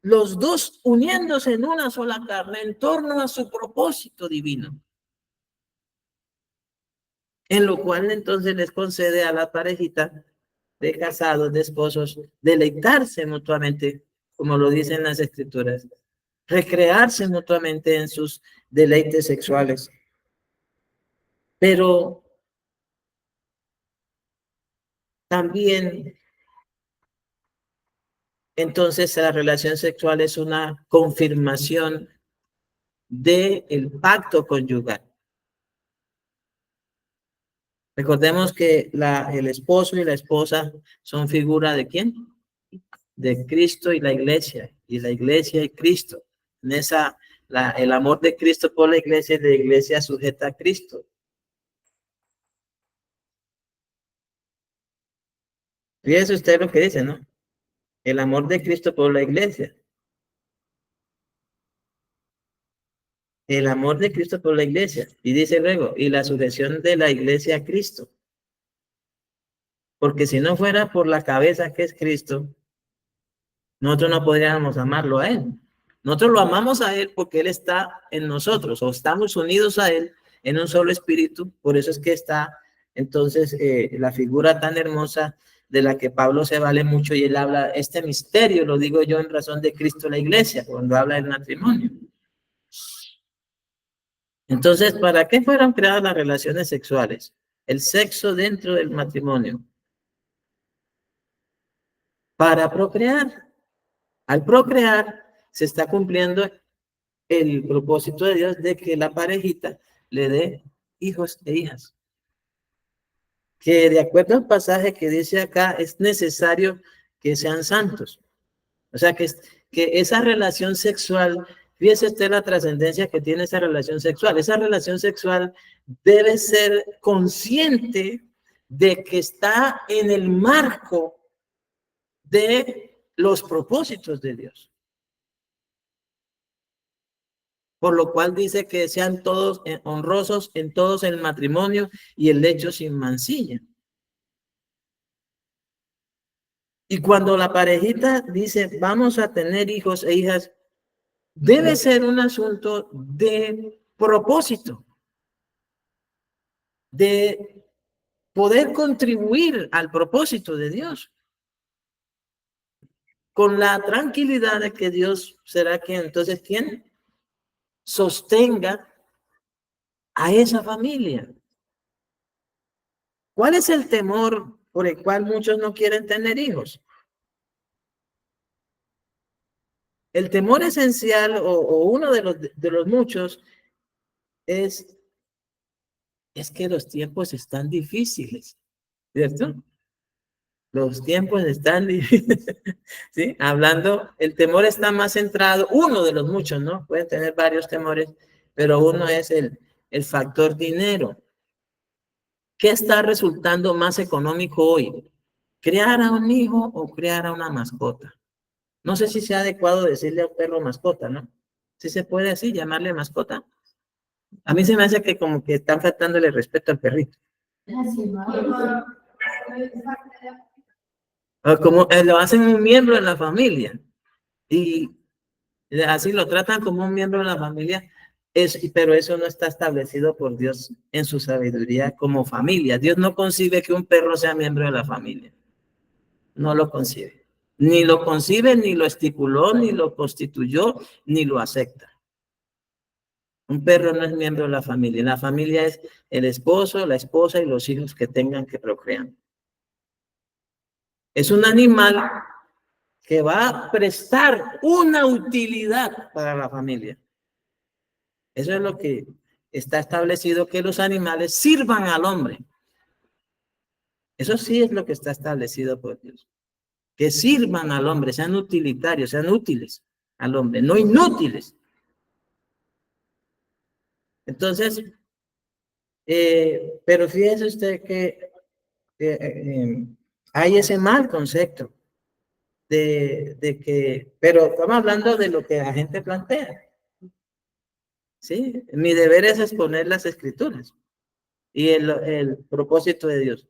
los dos uniéndose en una sola carne en torno a su propósito divino. En lo cual entonces les concede a la parejita de casados, de esposos, deleitarse mutuamente, como lo dicen las escrituras, recrearse mutuamente en sus deleites sexuales. Pero también, entonces, la relación sexual es una confirmación del pacto conyugal. Recordemos que el esposo y la esposa son figura de ¿quién? De Cristo y la iglesia y Cristo. En esa, el amor de Cristo por la iglesia sujeta a Cristo. Fíjese usted lo que dice, ¿no? El amor de Cristo por la iglesia. El amor de Cristo por la iglesia. Y dice luego, y la sujeción de la iglesia a Cristo. Porque si no fuera por la cabeza que es Cristo, nosotros no podríamos amarlo a Él. Nosotros lo amamos a Él porque Él está en nosotros o estamos unidos a Él en un solo espíritu. Por eso es que está entonces la figura tan hermosa de la que Pablo se vale mucho y él habla, este misterio lo digo yo en razón de Cristo la iglesia, cuando habla del matrimonio. Entonces, ¿para qué fueron creadas las relaciones sexuales? El sexo dentro del matrimonio. Para procrear. Al procrear, se está cumpliendo el propósito de Dios de que la parejita le dé hijos e hijas. Que de acuerdo al pasaje que dice acá, es necesario que sean santos. O sea, que esa relación sexual, fíjese usted la trascendencia que tiene esa relación sexual. Esa relación sexual debe ser consciente de que está en el marco de los propósitos de Dios. Por lo cual dice que sean todos honrosos en todos el matrimonio y el lecho sin mancilla. Y cuando la parejita dice, vamos a tener hijos e hijas, debe ser un asunto de propósito, de poder contribuir al propósito de Dios, con la tranquilidad de que Dios será quien sostenga a esa familia. ¿Cuál es el temor por el cual muchos no quieren tener hijos? El temor esencial o uno de los muchos es que los tiempos están difíciles, ¿cierto? Los tiempos están difíciles, ¿sí? Hablando, el temor está más centrado, uno de los muchos, ¿no? Pueden tener varios temores, pero uno es el factor dinero. ¿Qué está resultando más económico hoy? ¿Crear a un hijo o crear a una mascota? No sé si sea adecuado decirle a un perro mascota, ¿no? ¿Sí se puede así llamarle mascota? A mí se me hace que como que están faltándole respeto al perrito. O como lo hacen un miembro de la familia y así lo tratan como un miembro de la familia, pero eso no está establecido por Dios en su sabiduría como familia. Dios no concibe que un perro sea miembro de la familia. No lo concibe. Ni lo concibe, ni lo estipuló, ni lo constituyó, ni lo acepta. Un perro no es miembro de la familia. La familia es el esposo, la esposa y los hijos que tengan que procrear. Es un animal que va a prestar una utilidad para la familia. Eso es lo que está establecido, que los animales sirvan al hombre. Eso sí es lo que está establecido por Dios. Que sirvan al hombre, sean utilitarios, sean útiles al hombre, no inútiles. Entonces, pero fíjese usted que hay ese mal concepto de que, pero estamos hablando de lo que la gente plantea. ¿Sí? Mi deber es exponer las escrituras y el propósito de Dios.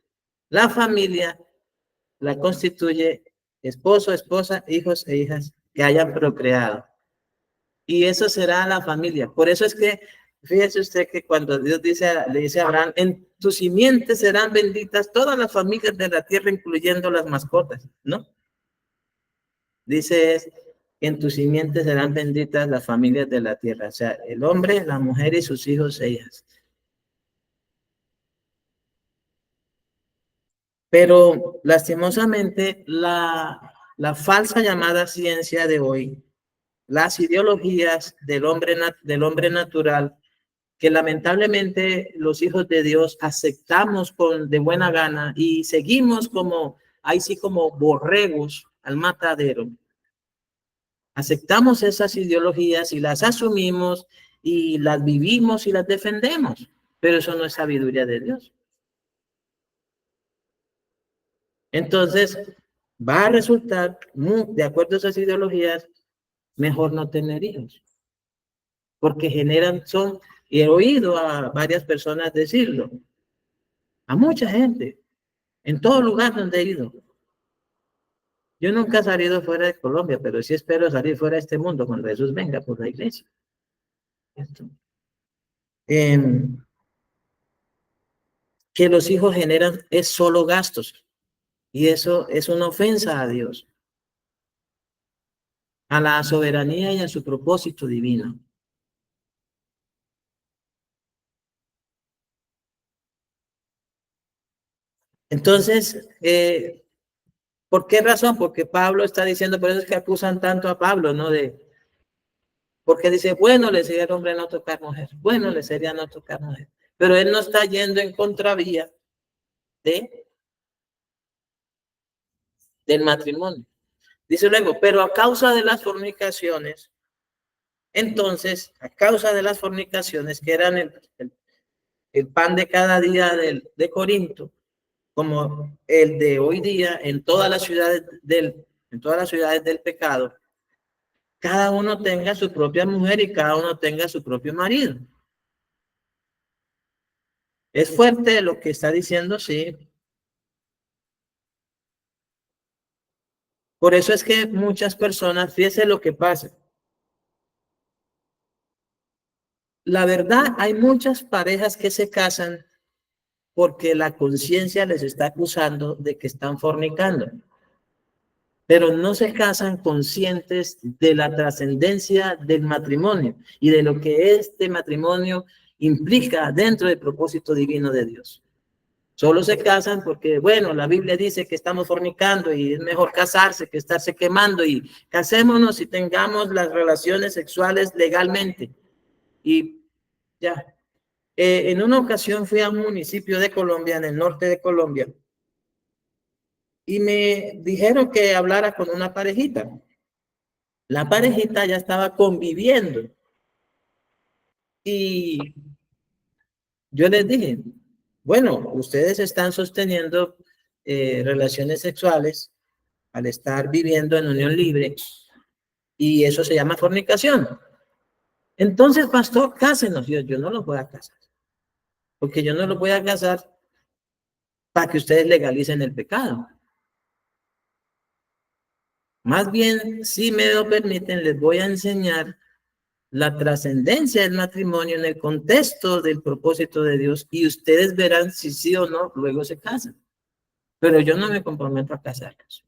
La familia la constituye esposo, esposa, hijos e hijas que hayan procreado. Y eso será la familia. Por eso es que, fíjese usted que cuando Dios le dice a Abraham, en tu simiente serán benditas todas las familias de la tierra, incluyendo las mascotas, ¿no? Dice, en tu simiente serán benditas las familias de la tierra. O sea, el hombre, la mujer y sus hijos e hijas. Pero lastimosamente la falsa llamada ciencia de hoy, las ideologías del hombre natural, que lamentablemente los hijos de Dios aceptamos de buena gana y seguimos como, ahí sí como borregos al matadero. Aceptamos esas ideologías y las asumimos y las vivimos y las defendemos, pero eso no es sabiduría de Dios. Entonces, va a resultar, de acuerdo a esas ideologías, mejor no tener hijos, porque y he oído a varias personas decirlo, a mucha gente, en todo lugar donde he ido. Yo nunca he salido fuera de Colombia, pero sí espero salir fuera de este mundo cuando Jesús venga por la iglesia. Que los hijos generan es solo gastos, y eso es una ofensa a Dios, a la soberanía y a su propósito divino. Entonces, ¿por qué razón? Porque Pablo está diciendo, por eso es que acusan tanto a Pablo, ¿no? Porque dice, bueno, le sería al hombre no tocar mujer, bueno, le sería no tocar mujer. Pero él no está yendo en contravía del matrimonio. Dice luego, pero a causa de las fornicaciones, entonces, a causa de las fornicaciones, que eran el pan de cada día de Corinto, como el de hoy día en todas las ciudades del pecado, cada uno tenga su propia mujer y cada uno tenga su propio marido. Es fuerte lo que está diciendo, sí. Por eso es que muchas personas, fíjense lo que pasa. La verdad, hay muchas parejas que se casan porque la conciencia les está acusando de que están fornicando, pero no se casan conscientes de la trascendencia del matrimonio y de lo que este matrimonio implica dentro del propósito divino de Dios. Solo se casan porque, bueno, la Biblia dice que estamos fornicando y es mejor casarse que estarse quemando, y casémonos y tengamos las relaciones sexuales legalmente. Y ya. En una ocasión fui a un municipio de Colombia, en el norte de Colombia, y me dijeron que hablara con una parejita. La parejita ya estaba conviviendo y yo les dije, bueno, ustedes están sosteniendo relaciones sexuales al estar viviendo en unión libre y eso se llama fornicación. Entonces, pastor, cásenos. Yo no los voy a casar, porque yo no los voy a casar para que ustedes legalicen el pecado. Más bien, si me lo permiten, les voy a enseñar la trascendencia del matrimonio en el contexto del propósito de Dios y ustedes verán si sí o no, luego se casan. Pero yo no me comprometo a casarlos.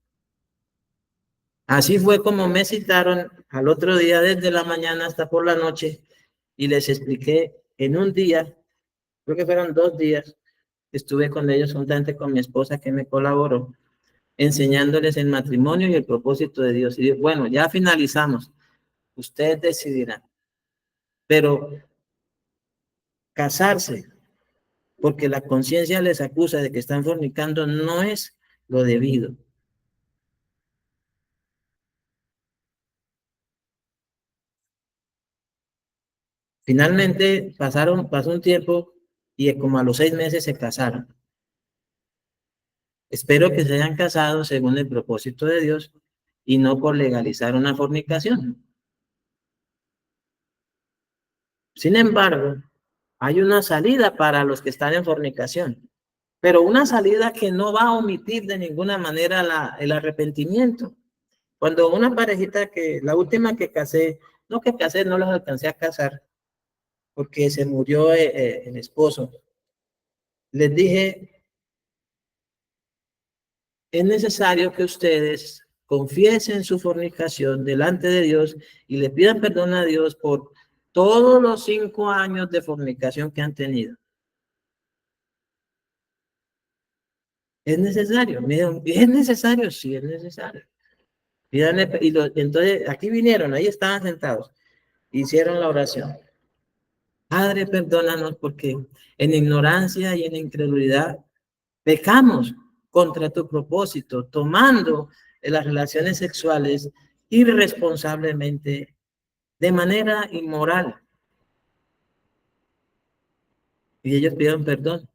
Así fue como me citaron al otro día desde la mañana hasta por la noche y les expliqué en un día, creo que fueron 2 días, estuve con ellos juntamente con mi esposa que me colaboró, enseñándoles el matrimonio y el propósito de Dios. Y bueno, ya finalizamos, ustedes decidirán. Pero casarse porque la conciencia les acusa de que están fornicando no es lo debido. Finalmente pasó un tiempo y como a los 6 meses se casaron. Espero que se hayan casado según el propósito de Dios y no por legalizar una fornicación. Sin embargo, hay una salida para los que están en fornicación, pero una salida que no va a omitir de ninguna manera el arrepentimiento. Cuando una parejita la última que casé, no los alcancé a casar porque se murió el esposo, les dije, es necesario que ustedes confiesen su fornicación delante de Dios y le pidan perdón a Dios por todos los 5 años de fornicación que han tenido. ¿Es necesario? Me dijeron, ¿es necesario? Sí, es necesario. Pídanle, entonces, aquí vinieron, ahí estaban sentados, hicieron la oración. Padre, perdónanos porque en ignorancia y en incredulidad pecamos contra tu propósito, tomando las relaciones sexuales irresponsablemente, de manera inmoral. Y ellos pidieron perdón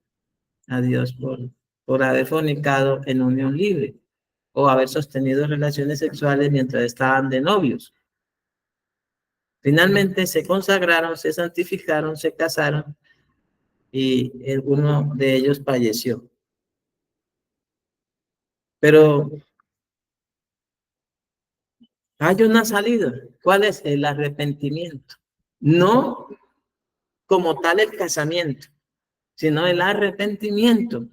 a Dios por haber fornicado en unión libre o haber sostenido relaciones sexuales mientras estaban de novios. Finalmente se consagraron, se santificaron, se casaron y uno de ellos falleció. Pero hay una salida. ¿Cuál es? El arrepentimiento. No como tal el casamiento, sino el arrepentimiento.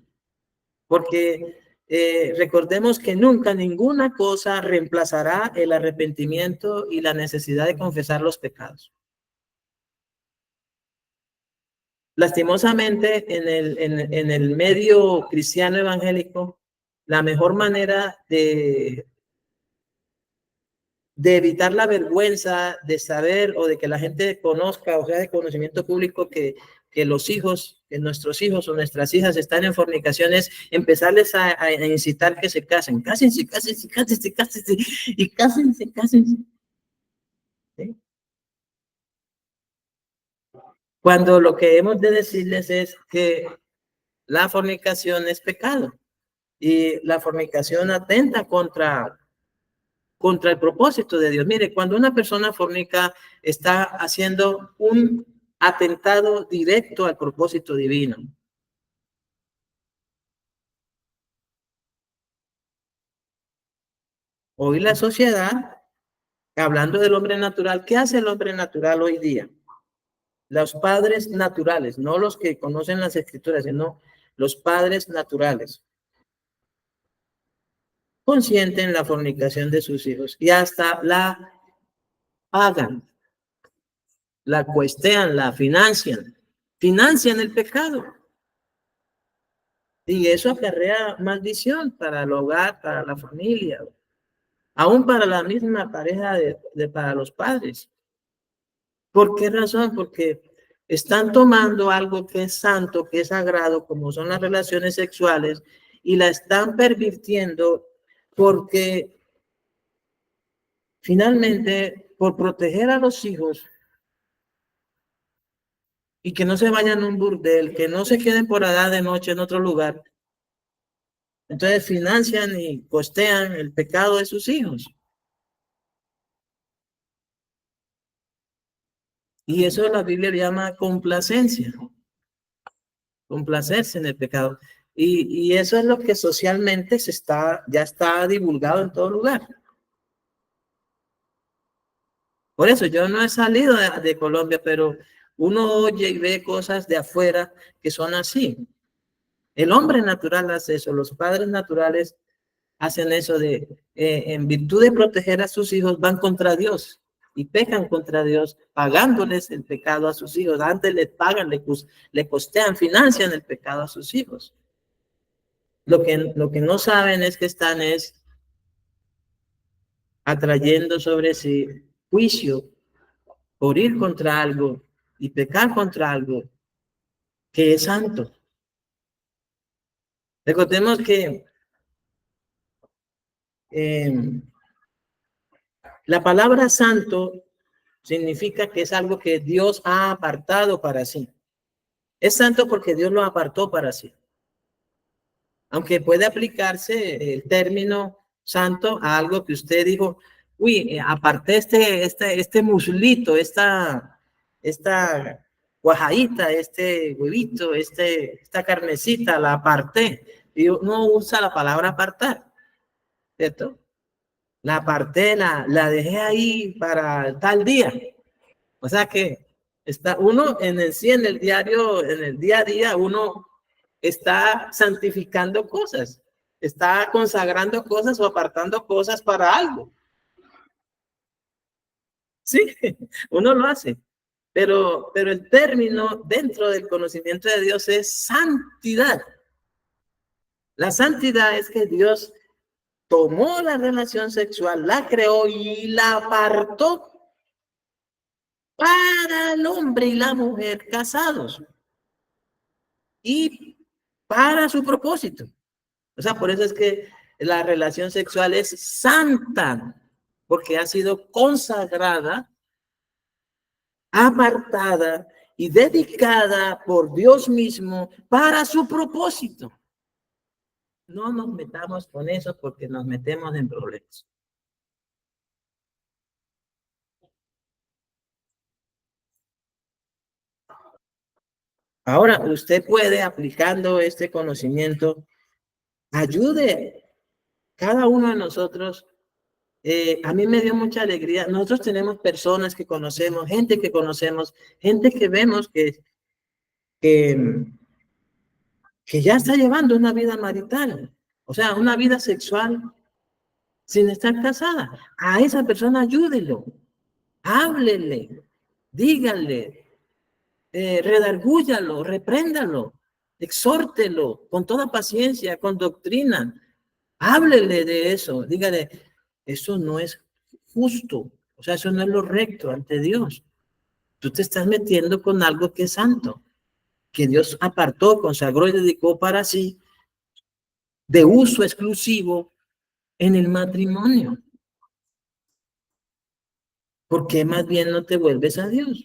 Porque recordemos que nunca ninguna cosa reemplazará el arrepentimiento y la necesidad de confesar los pecados. Lastimosamente, en el medio cristiano evangélico, la mejor manera de de evitar la vergüenza de saber o de que la gente conozca o sea de conocimiento público que los hijos, que nuestros hijos o nuestras hijas están en fornicaciones, empezarles a incitar que se casen. Cásense, cásense, cásense, cásense, y cásense, cásense. ¿Sí? Cuando lo que hemos de decirles es que la fornicación es pecado y la fornicación atenta contra el propósito de Dios. Mire, cuando una persona fornica, está haciendo un atentado directo al propósito divino. Hoy la sociedad, hablando del hombre natural, ¿qué hace el hombre natural hoy día? Los padres naturales, no los que conocen las escrituras, sino los padres naturales, consienten la fornicación de sus hijos y hasta la pagan, la cuestean, la financian el pecado. Y eso acarrea maldición para el hogar, para la familia, aún para la misma pareja para los padres. ¿Por qué razón? Porque están tomando algo que es santo, que es sagrado, como son las relaciones sexuales, y la están pervirtiendo porque finalmente, por proteger a los hijos y que no se vayan a un burdel, que no se queden por allá de noche en otro lugar, entonces financian y costean el pecado de sus hijos. Y eso la Biblia llama complacencia, complacerse en el pecado. Y eso es lo que socialmente ya está divulgado en todo lugar. Por eso yo no he salido de Colombia, pero uno oye y ve cosas de afuera que son así. El hombre natural hace eso, los padres naturales hacen eso en virtud de proteger a sus hijos, van contra Dios y pecan contra Dios, pagándoles el pecado a sus hijos. Antes les pagan, le costean, financian el pecado a sus hijos. Lo que no saben es que están atrayendo sobre sí juicio por ir contra algo y pecar contra algo que es santo. Recordemos que la palabra santo significa que es algo que Dios ha apartado para sí. Es santo porque Dios lo apartó para sí. Aunque puede aplicarse el término santo a algo que usted dijo, uy, aparté este muslito, esta cuajadita, este huevito, esta carnecita, la aparté. Y uno usa la palabra apartar, ¿cierto? La aparté, la dejé ahí para tal día. O sea que está uno en el diario, en el día a día, uno está santificando cosas, está consagrando cosas o apartando cosas para algo. Sí, uno lo hace, pero el término dentro del conocimiento de Dios es santidad. La santidad es que Dios tomó la relación sexual, la creó y la apartó para el hombre y la mujer casados y para su propósito. O sea, por eso es que la relación sexual es santa, porque ha sido consagrada, apartada y dedicada por Dios mismo para su propósito. No nos metamos con eso porque nos metemos en problemas. Ahora, usted puede, aplicando este conocimiento, ayude cada uno de nosotros. A mí me dio mucha alegría. Nosotros tenemos personas que conocemos, gente que vemos que ya está llevando una vida marital, o sea, una vida sexual sin estar casada. A esa persona ayúdelo, háblele, díganle, redargúyalo, repréndalo, exhórtelo con toda paciencia, con doctrina. Háblele de eso, dígale, eso no es justo. O sea, eso no es lo recto ante Dios. Tú te estás metiendo con algo que es santo, que Dios apartó, consagró y dedicó para sí, de uso exclusivo en el matrimonio. ¿Por qué más bien no te vuelves a Dios?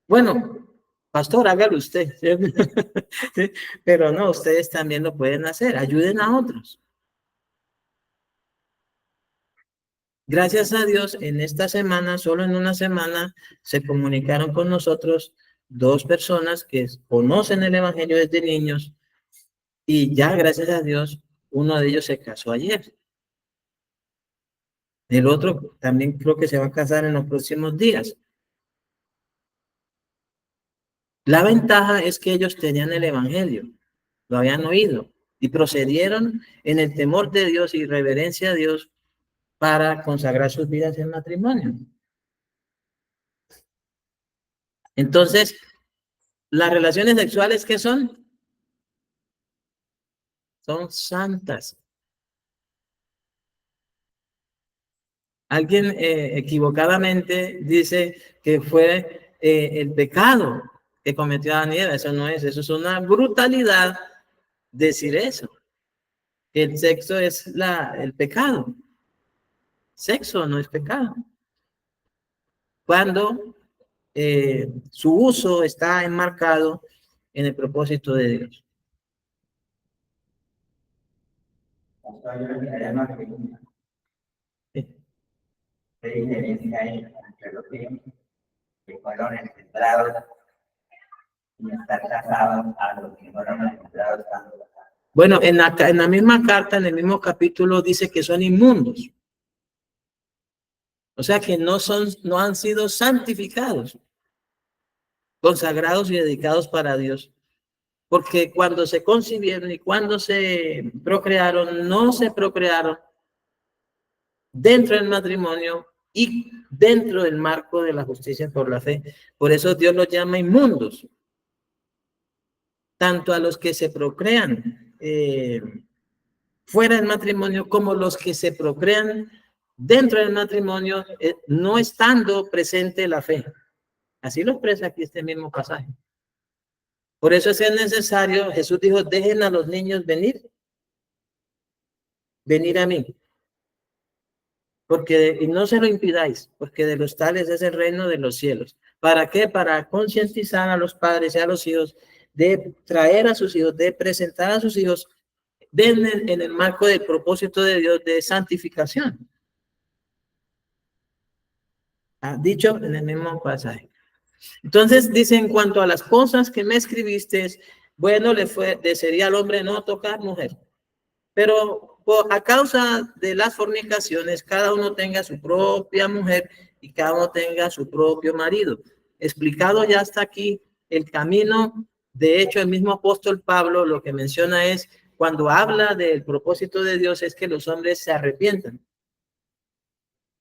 Bueno, pastor, hágalo usted. ¿Sí? Pero no, ustedes también lo pueden hacer. Ayuden a otros. Gracias a Dios, en esta semana, solo en una semana, se comunicaron con nosotros dos personas que conocen el Evangelio desde niños y ya, gracias a Dios, uno de ellos se casó ayer. El otro también creo que se va a casar en los próximos días. La ventaja es que ellos tenían el Evangelio, lo habían oído y procedieron en el temor de Dios y reverencia a Dios para consagrar sus vidas en matrimonio. Entonces, las relaciones sexuales, ¿qué son? Son santas. Alguien equivocadamente dice que fue el pecado que cometió Adán y Eva. Eso no es, eso es una brutalidad decir eso. Que el sexo es el pecado. Sexo no es pecado. Cuando su uso está enmarcado en el propósito de Dios. Que fueron engendrados y estar casados a los que fueron engendrados estando casados. Bueno, en la misma carta, en el mismo capítulo, dice que son inmundos. O sea que no han sido santificados, consagrados y dedicados para Dios. Porque cuando se concibieron y cuando se procrearon, no se procrearon dentro del matrimonio y dentro del marco de la justicia por la fe. Por eso Dios los llama inmundos. Tanto a los que se procrean fuera del matrimonio como los que se procrean dentro del matrimonio, no estando presente la fe. Así lo expresa aquí este mismo pasaje. Por eso es necesario, Jesús dijo, dejen a los niños venir a mí. Y no se lo impidáis, porque de los tales es el reino de los cielos. ¿Para qué? Para concientizar a los padres y a los hijos, de traer a sus hijos, de presentar a sus hijos en el marco del propósito de Dios de santificación. Dicho en el mismo pasaje. Entonces dice, en cuanto a las cosas que me escribiste, bueno, le sería al hombre no tocar mujer. Pero a causa de las fornicaciones, cada uno tenga su propia mujer y cada uno tenga su propio marido. Explicado ya hasta aquí el camino. De hecho, el mismo apóstol Pablo lo que menciona es, cuando habla del propósito de Dios, es que los hombres se arrepientan.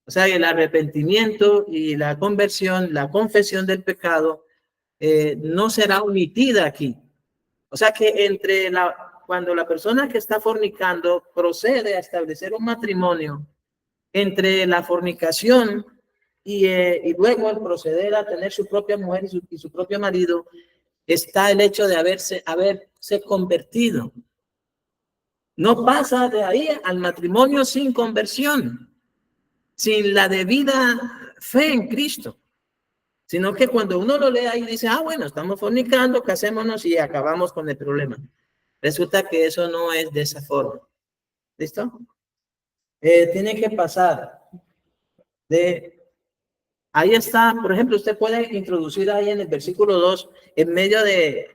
O sea, el arrepentimiento y la conversión, la confesión del pecado, no será omitida aquí. O sea que cuando la persona que está fornicando procede a establecer un matrimonio, entre la fornicación y luego al proceder a tener su propia mujer y su propio marido, está el hecho de haberse convertido. No pasa de ahí al matrimonio sin conversión, sin la debida fe en Cristo, sino que cuando uno lo lee ahí dice, bueno, estamos fornicando, casémonos y acabamos con el problema. Resulta que eso no es de esa forma. ¿Listo? Tiene que pasar ahí está, por ejemplo, usted puede introducir ahí en el versículo 2, en medio de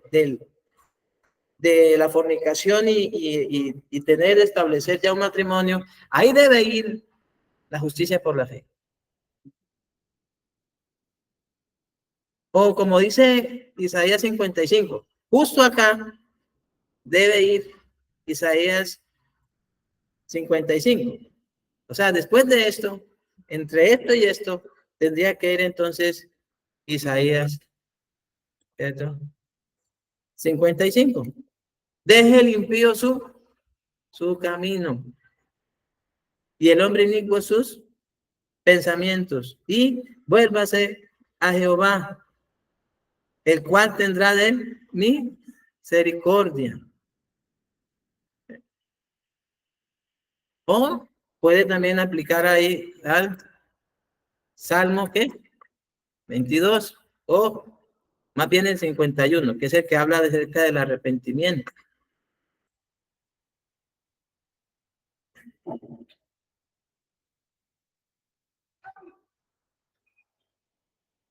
la fornicación y establecer ya un matrimonio, ahí debe ir la justicia por la fe. O como dice Isaías 55, justo acá debe ir Isaías 55. O sea, después de esto, entre esto y esto, tendría que ir entonces Isaías 55. Deje el impío su su camino. Y el hombre inicuo sus pensamientos. Y vuélvase a Jehová, el cual tendrá de él misericordia. O puede también aplicar ahí al Salmo, ¿qué? 22, o más bien el 51, que es el que habla acerca del arrepentimiento.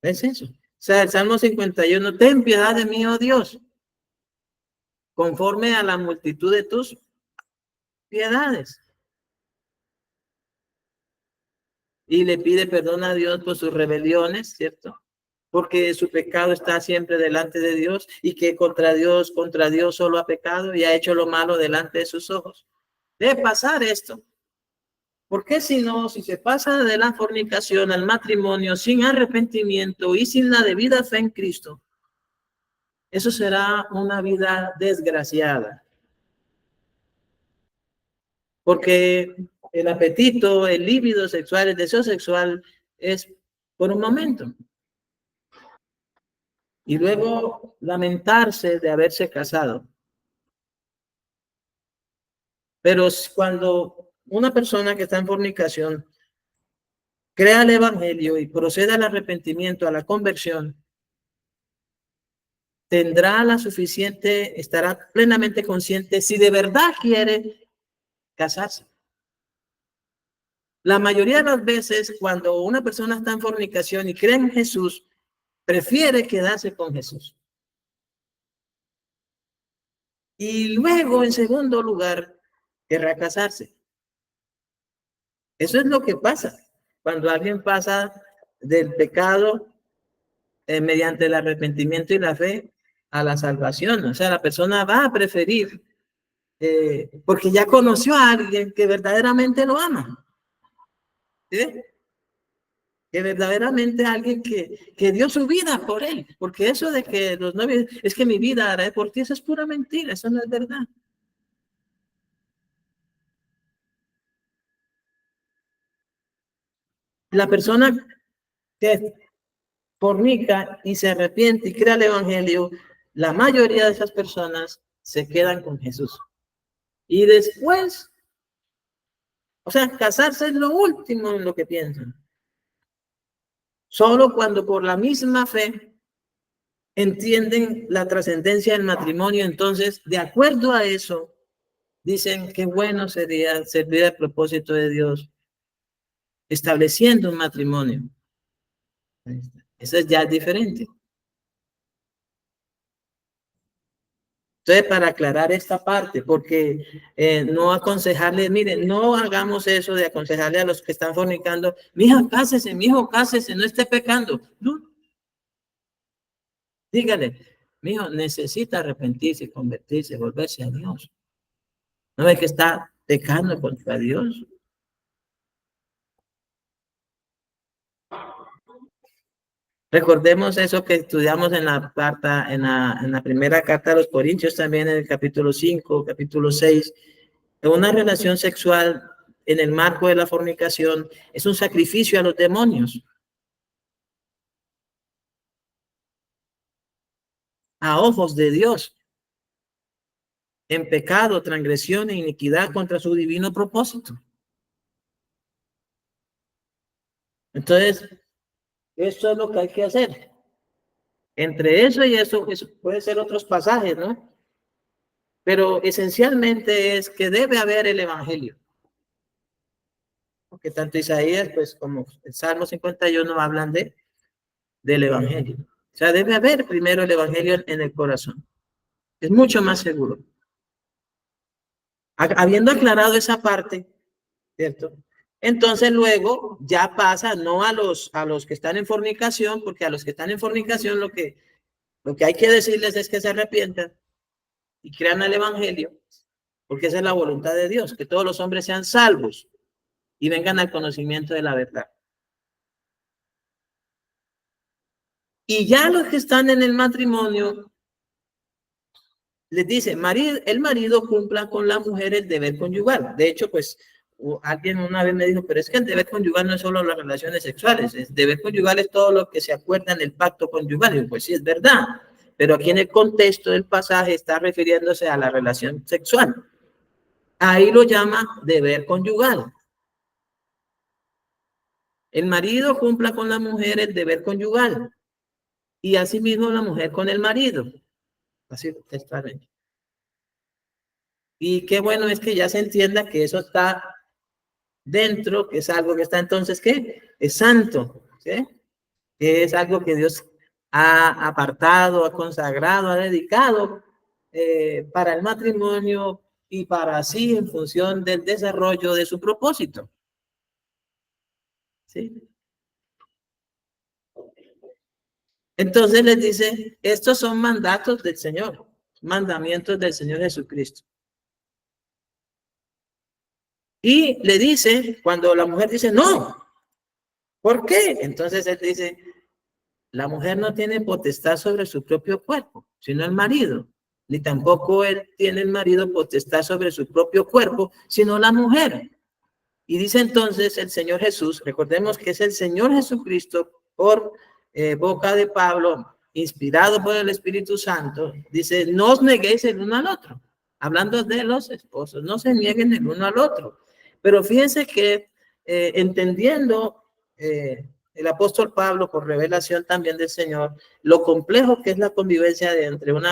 Es eso. O sea, el Salmo 51, ten piedad de mí, oh Dios, conforme a la multitud de tus piedades. Y le pide perdón a Dios por sus rebeliones, ¿cierto? Porque su pecado está siempre delante de Dios y que contra Dios solo ha pecado y ha hecho lo malo delante de sus ojos. Debe pasar esto. Porque si no, si se pasa de la fornicación al matrimonio sin arrepentimiento y sin la debida fe en Cristo, eso será una vida desgraciada. Porque el apetito, el líbido sexual, el deseo sexual es por un momento. Y luego lamentarse de haberse casado. Pero cuando una persona que está en fornicación crea el evangelio y procede al arrepentimiento, a la conversión, tendrá la suficiente, estará plenamente consciente si de verdad quiere casarse. La mayoría de las veces, cuando una persona está en fornicación y cree en Jesús, prefiere quedarse con Jesús. Y luego, en segundo lugar, querrá casarse. Eso es lo que pasa cuando alguien pasa del pecado mediante el arrepentimiento y la fe a la salvación. O sea, la persona va a preferir, porque ya conoció a alguien que verdaderamente lo ama. ¿Sí? Que verdaderamente alguien que dio su vida por él. Porque eso de que los novios, es que mi vida haré por ti, eso es pura mentira, eso no es verdad. La persona que fornica y se arrepiente y crea el evangelio, la mayoría de esas personas se quedan con Jesús. Y después, o sea, casarse es lo último en lo que piensan. Solo cuando por la misma fe entienden la trascendencia del matrimonio, entonces, de acuerdo a eso, dicen que bueno sería servir al propósito de Dios, estableciendo un matrimonio. Eso ya es diferente. Entonces, para aclarar esta parte, porque no aconsejarle, miren, no hagamos eso de aconsejarle a los que están fornicando, mija, cásese, mijo, cásese, no esté pecando. No. Dígale, mijo, necesita arrepentirse, convertirse, volverse a Dios. No es que está pecando contra Dios. Recordemos eso que estudiamos en la carta, en la primera carta a los Corintios, también en el capítulo 5, capítulo 6. Una relación sexual en el marco de la fornicación es un sacrificio a los demonios, a ojos de Dios, en pecado, transgresión e iniquidad contra su divino propósito. Entonces, eso es lo que hay que hacer. Entre eso y eso puede ser otros pasajes, ¿no? Pero esencialmente es que debe haber el evangelio. Porque tanto Isaías, pues, como el Salmo 51 hablan del evangelio. O sea, debe haber primero el evangelio en el corazón. Es mucho más seguro. Habiendo aclarado esa parte, ¿cierto? Entonces luego ya pasa no a los que están en fornicación, porque a los que están en fornicación lo que hay que decirles es que se arrepientan y crean el evangelio, porque esa es la voluntad de Dios, que todos los hombres sean salvos y vengan al conocimiento de la verdad. Y ya los que están en el matrimonio, les dice, el marido cumpla con la mujer el deber conyugal. De hecho, pues, alguien una vez me dijo, pero es que el deber conyugal no es solo las relaciones sexuales, el deber conyugal es todo lo que se acuerda en el pacto conyugal. Y pues sí, es verdad, pero aquí en el contexto del pasaje está refiriéndose a la relación sexual. Ahí lo llama deber conyugal. El marido cumpla con la mujer el deber conyugal y asimismo la mujer con el marido. Así textualmente. Y qué bueno es que ya se entienda que eso está dentro, que es algo que está entonces, ¿qué? Es santo, ¿sí? Que es algo que Dios ha apartado, ha consagrado, ha dedicado para el matrimonio y para así en función del desarrollo de su propósito. ¿Sí? Entonces les dice, estos son mandatos del Señor, mandamientos del Señor Jesucristo. Y le dice, cuando la mujer dice, no, ¿por qué? Entonces él dice, la mujer no tiene potestad sobre su propio cuerpo, sino el marido. Ni tampoco él tiene el marido potestad sobre su propio cuerpo, sino la mujer. Y dice entonces el Señor Jesús, recordemos que es el Señor Jesucristo por boca de Pablo, inspirado por el Espíritu Santo, dice, no os neguéis el uno al otro. Hablando de los esposos, no se nieguen el uno al otro. Pero fíjense que entendiendo el apóstol Pablo por revelación también del Señor, lo complejo que es la convivencia entre un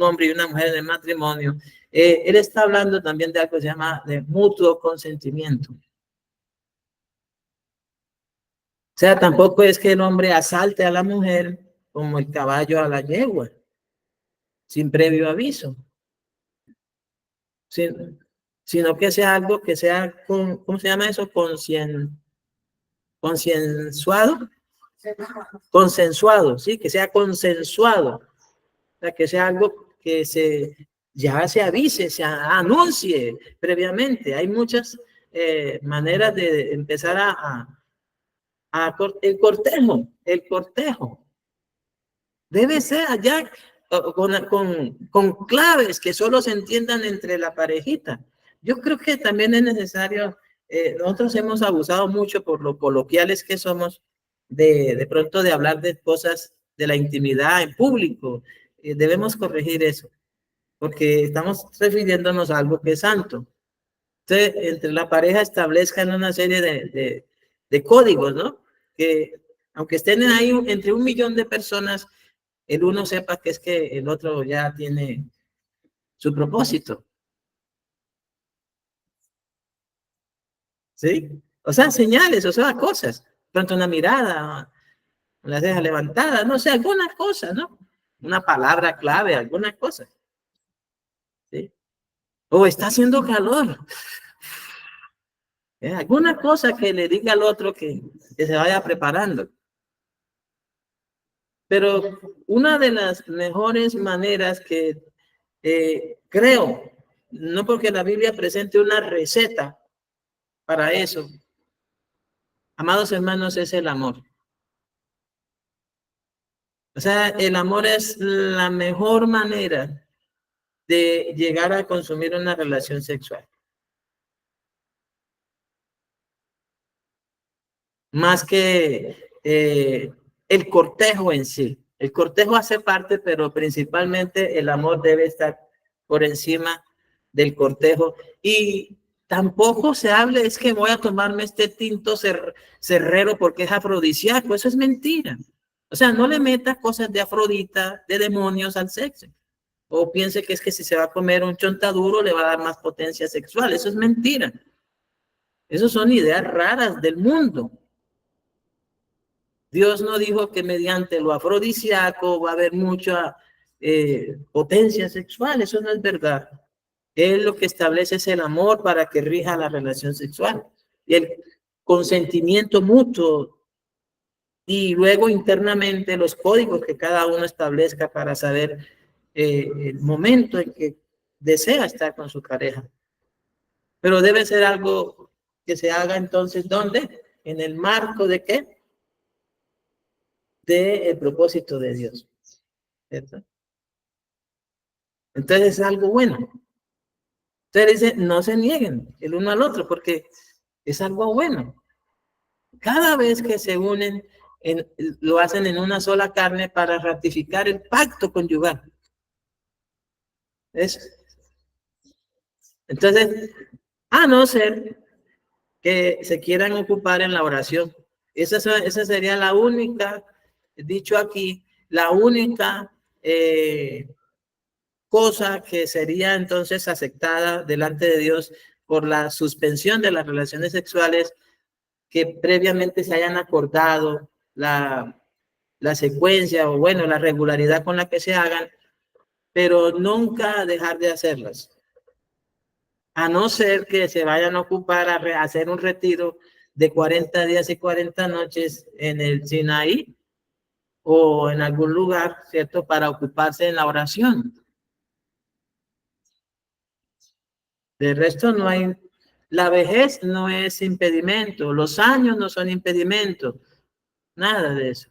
hombre y una mujer en el matrimonio, él está hablando también de algo que se llama de mutuo consentimiento. O sea, tampoco es que el hombre asalte a la mujer como el caballo a la yegua, sin previo aviso, sino que sea algo que sea, ¿cómo se llama eso? Consensuado, sí, que sea consensuado, o sea, que sea algo que ya se avise, se anuncie previamente. Hay muchas maneras de empezar el cortejo. Debe ser allá con claves que solo se entiendan entre la parejita. Yo creo que también es necesario, nosotros hemos abusado mucho por lo coloquiales que somos, de pronto de hablar de cosas de la intimidad en público. Debemos corregir eso, porque estamos refiriéndonos a algo que es santo. Entonces, entre la pareja establezcan una serie de códigos, ¿no? Que aunque estén ahí entre 1.000.000 de personas, el uno sepa que es que el otro ya tiene su propósito. ¿Sí? O sea, señales, o sea, cosas. Pronto una mirada, la ceja levantada, no sé, alguna cosa, ¿no? Una palabra clave, alguna cosa. ¿Sí? O está haciendo calor. Alguna cosa que le diga al otro que se vaya preparando. Pero una de las mejores maneras que creo, no porque la Biblia presente una receta para eso, amados hermanos, es el amor. O sea, el amor es la mejor manera de llegar a consumir una relación sexual. Más que el cortejo en sí. El cortejo hace parte, pero principalmente el amor debe estar por encima del cortejo. Y tampoco se hable, es que voy a tomarme este tinto cerrero porque es afrodisíaco. Eso es mentira. O sea, no le meta cosas de Afrodita, de demonios al sexo. O piense que es que si se va a comer un chontaduro le va a dar más potencia sexual. Eso es mentira. Eso son ideas raras del mundo. Dios no dijo que mediante lo afrodisíaco va a haber mucha potencia sexual. Eso no es verdad. Él lo que establece es el amor para que rija la relación sexual y el consentimiento mutuo, y luego internamente los códigos que cada uno establezca para saber el momento en que desea estar con su pareja. Pero debe ser algo que se haga entonces, ¿dónde? En el marco de ¿qué? De el propósito de Dios, ¿cierto? Entonces es algo bueno. Entonces dice, no se nieguen el uno al otro, porque es algo bueno. Cada vez que se unen, lo hacen en una sola carne para ratificar el pacto conyugal. Entonces, a no ser que se quieran ocupar en la oración. Esa sería la única, dicho aquí, la única cosa que sería entonces aceptada delante de Dios por la suspensión de las relaciones sexuales que previamente se hayan acordado, la secuencia o bueno, la regularidad con la que se hagan, pero nunca dejar de hacerlas. A no ser que se vayan a ocupar a hacer un retiro de 40 días y 40 noches en el Sinaí o en algún lugar, ¿cierto? Para ocuparse en la oración. De resto no hay, la vejez no es impedimento, los años no son impedimento, nada de eso.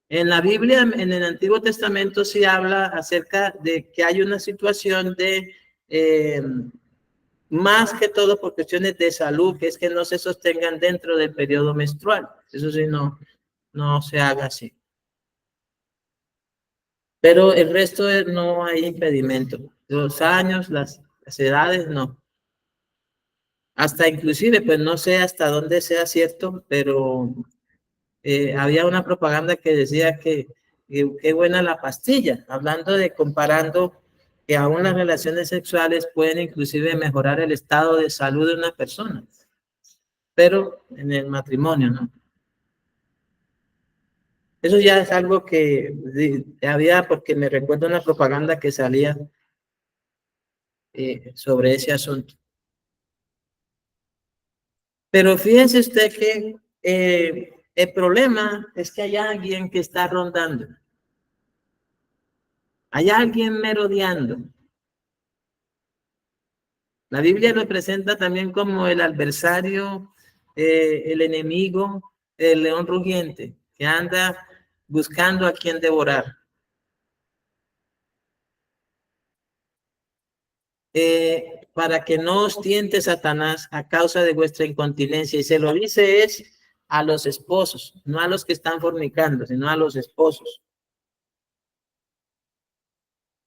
En la Biblia, en el Antiguo Testamento, sí habla acerca de que hay una situación de, más que todo por cuestiones de salud, que es que no se sostengan dentro del periodo menstrual. Eso sí, no se haga así. Pero el resto no hay impedimento. Los años, las edades, no. Hasta inclusive, pues no sé hasta dónde sea cierto, pero había una propaganda que decía que qué buena la pastilla, hablando de comparando que aún las relaciones sexuales pueden inclusive mejorar el estado de salud de una persona, pero en el matrimonio, ¿no? Eso ya es algo que había, porque me recuerdo una propaganda que salía sobre ese asunto. Pero fíjense usted que el problema es que hay alguien que está rondando. Hay alguien merodeando. La Biblia lo presenta también como el adversario, el enemigo, el león rugiente, que anda buscando a quien devorar. Para que no os tiente Satanás a causa de vuestra incontinencia. Y se lo dice es a los esposos, no a los que están fornicando, sino a los esposos.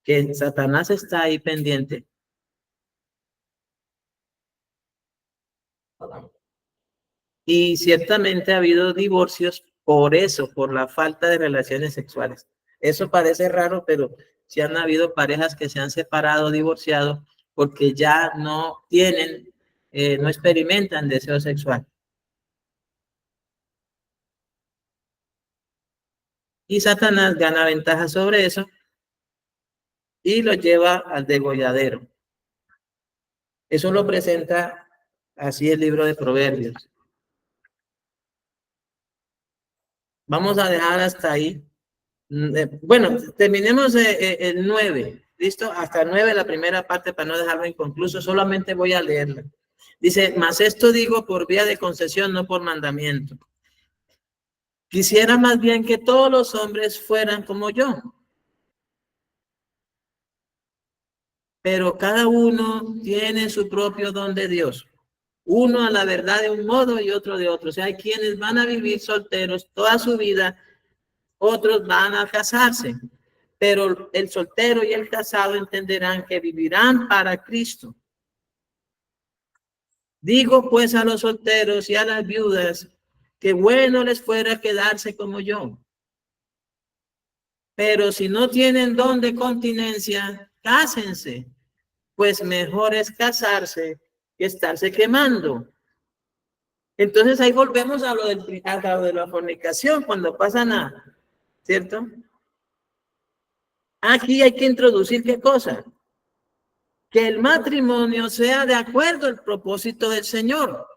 Que Satanás está ahí pendiente. Y ciertamente ha habido divorcios por eso, por la falta de relaciones sexuales. Eso parece raro, pero sí han habido parejas que se han separado, divorciado, porque ya no tienen, no experimentan deseo sexual. Y Satanás gana ventaja sobre eso y lo lleva al degolladero. Eso lo presenta así el libro de Proverbios. Vamos a dejar hasta ahí. Bueno, terminemos el 9. ¿Listo? Hasta el 9, la primera parte, para no dejarlo inconcluso. Solamente voy a leerla. Dice, mas esto digo por vía de concesión, no por mandamiento. Quisiera más bien que todos los hombres fueran como yo. Pero cada uno tiene su propio don de Dios. Uno a la verdad de un modo y otro de otro. O sea, hay quienes van a vivir solteros toda su vida, otros van a casarse. Pero el soltero y el casado entenderán que vivirán para Cristo. Digo pues a los solteros y a las viudas que bueno les fuera quedarse como yo. Pero si no tienen don de continencia, cásense, pues mejor es casarse que estarse quemando. Entonces ahí volvemos a lo de la fornicación, cuando pasa nada, ¿cierto? Aquí hay que introducir ¿qué cosa? Que el matrimonio sea de acuerdo al propósito del Señor.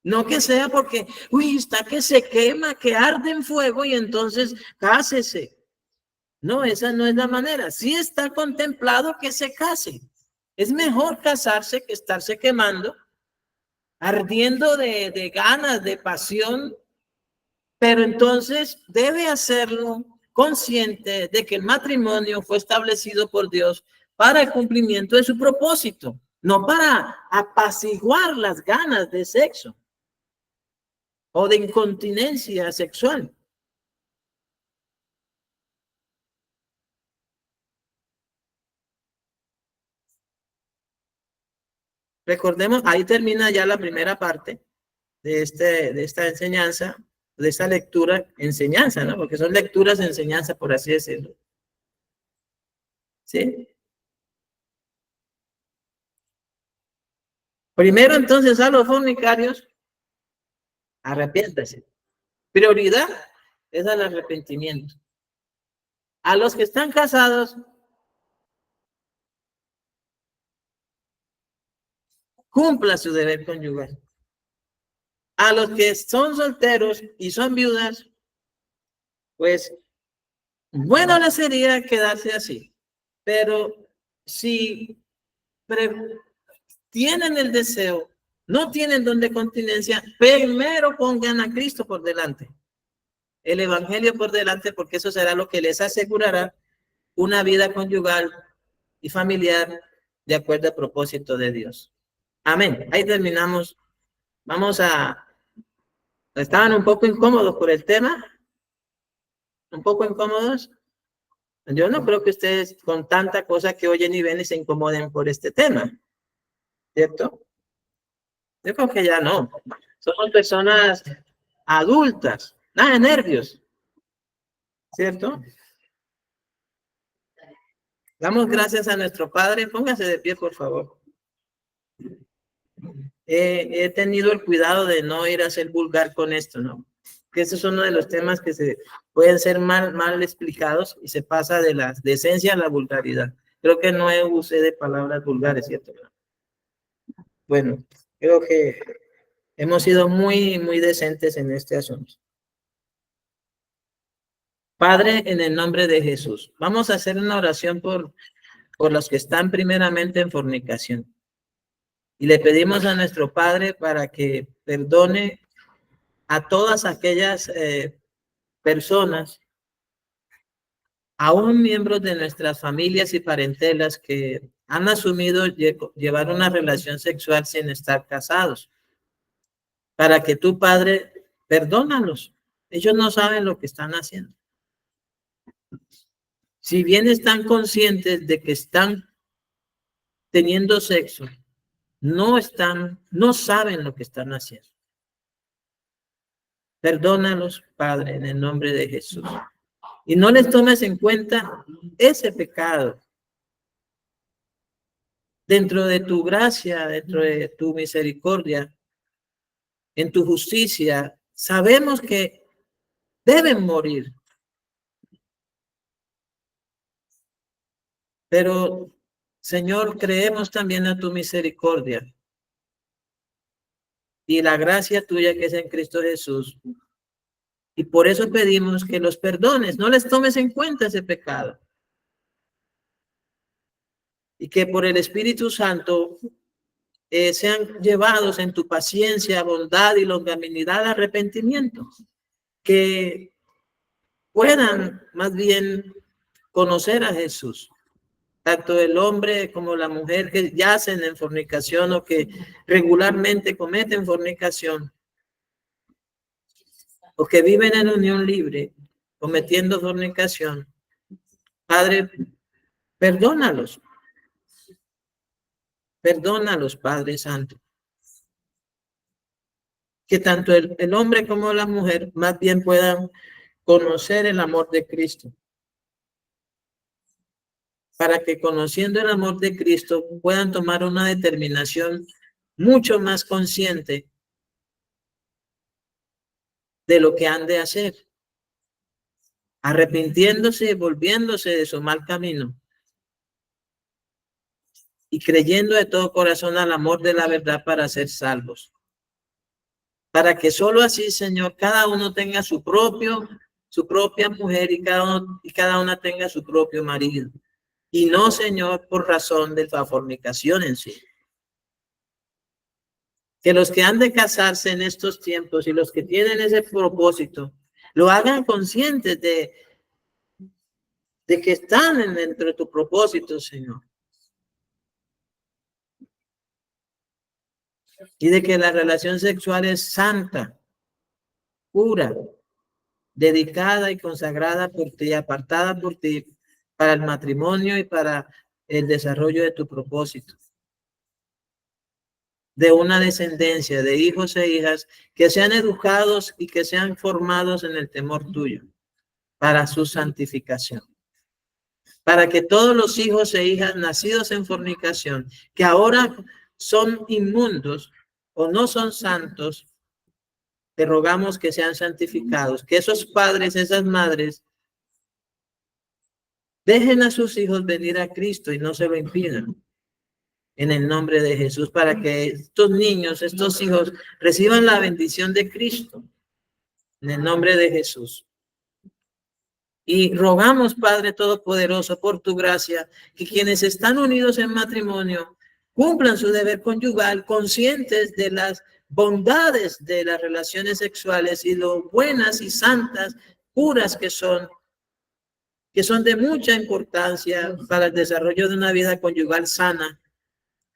No que sea porque, uy, está que se quema, que arde en fuego y entonces cásese. No, esa no es la manera. Sí está contemplado que se case. Es mejor casarse que estarse quemando, ardiendo de ganas, de pasión, pero entonces debe hacerlo consciente de que el matrimonio fue establecido por Dios para el cumplimiento de su propósito, no para apaciguar las ganas de sexo o de incontinencia sexual. Recordemos, ahí termina ya la primera parte de esta enseñanza, de esta lectura, enseñanza, ¿no? Porque son lecturas de enseñanza, por así decirlo. ¿Sí? Primero, entonces, a los fornicarios, arrepiéntase. Prioridad es el arrepentimiento. A los que están casados, cumpla su deber conyugal. A los que son solteros y son viudas, pues bueno les sería quedarse así. Pero si tienen el deseo, no tienen don de continencia, primero pongan a Cristo por delante, el evangelio por delante, porque eso será lo que les asegurará una vida conyugal y familiar de acuerdo al propósito de Dios. Amén. Ahí terminamos. Estaban un poco incómodos por el tema, un poco incómodos. Yo no creo que ustedes con tanta cosa que oyen y ven y se incomoden por este tema, ¿cierto? Yo creo que ya no. Somos personas adultas, nada de nervios, ¿cierto? Damos gracias a nuestro Padre. Póngase de pie, por favor. He tenido el cuidado de no ir a ser vulgar con esto, ¿no? Que ese es uno de los temas que se pueden ser mal explicados y se pasa de la decencia a la vulgaridad. Creo que no usé de palabras vulgares, ¿cierto? Bueno, creo que hemos sido muy decentes en este asunto. Padre, en el nombre de Jesús, vamos a hacer una oración por los que están primeramente en fornicación. Y le pedimos a nuestro Padre para que perdone a todas aquellas personas, aún miembros de nuestras familias y parentelas que han asumido llevar una relación sexual sin estar casados. Para que tu Padre, perdónalos. Ellos no saben lo que están haciendo. Si bien están conscientes de que están teniendo sexo, no saben lo que están haciendo. Perdónalos, Padre, en el nombre de Jesús. Y no les tomes en cuenta ese pecado. Dentro de tu gracia, dentro de tu misericordia, en tu justicia, sabemos que deben morir. Pero, Señor, creemos también a tu misericordia y la gracia tuya que es en Cristo Jesús. Y por eso pedimos que los perdones, no les tomes en cuenta ese pecado. Y que por el Espíritu Santo sean llevados en tu paciencia, bondad y longanimidad al arrepentimiento. Que puedan más bien conocer a Jesús. Tanto el hombre como la mujer que yacen en fornicación o que regularmente cometen fornicación o que viven en unión libre cometiendo fornicación. Padre, perdónalos. Perdónalos, Padre Santo. Que tanto el hombre como la mujer más bien puedan conocer el amor de Cristo. Para que conociendo el amor de Cristo puedan tomar una determinación mucho más consciente de lo que han de hacer, arrepintiéndose y volviéndose de su mal camino y creyendo de todo corazón al amor de la verdad para ser salvos. Para que solo así, Señor, cada uno tenga su propia mujer y cada una tenga su propio marido. Y no, Señor, por razón de la fornicación en sí. Que los que han de casarse en estos tiempos y los que tienen ese propósito, lo hagan conscientes de de que están dentro de tu propósito, Señor. Y de que la relación sexual es santa, pura, dedicada y consagrada por ti, apartada por ti para el matrimonio y para el desarrollo de tu propósito. De una descendencia de hijos e hijas que sean educados y que sean formados en el temor tuyo para su santificación. Para que todos los hijos e hijas nacidos en fornicación, que ahora son inmundos o no son santos, te rogamos que sean santificados, que esos padres, esas madres, dejen a sus hijos venir a Cristo y no se lo impidan. En el nombre de Jesús, para que estos niños, estos hijos, reciban la bendición de Cristo. En el nombre de Jesús. Y rogamos, Padre Todopoderoso, por tu gracia, que quienes están unidos en matrimonio cumplan su deber conyugal, conscientes de las bondades de las relaciones sexuales y lo buenas y santas, puras que son de mucha importancia para el desarrollo de una vida conyugal sana,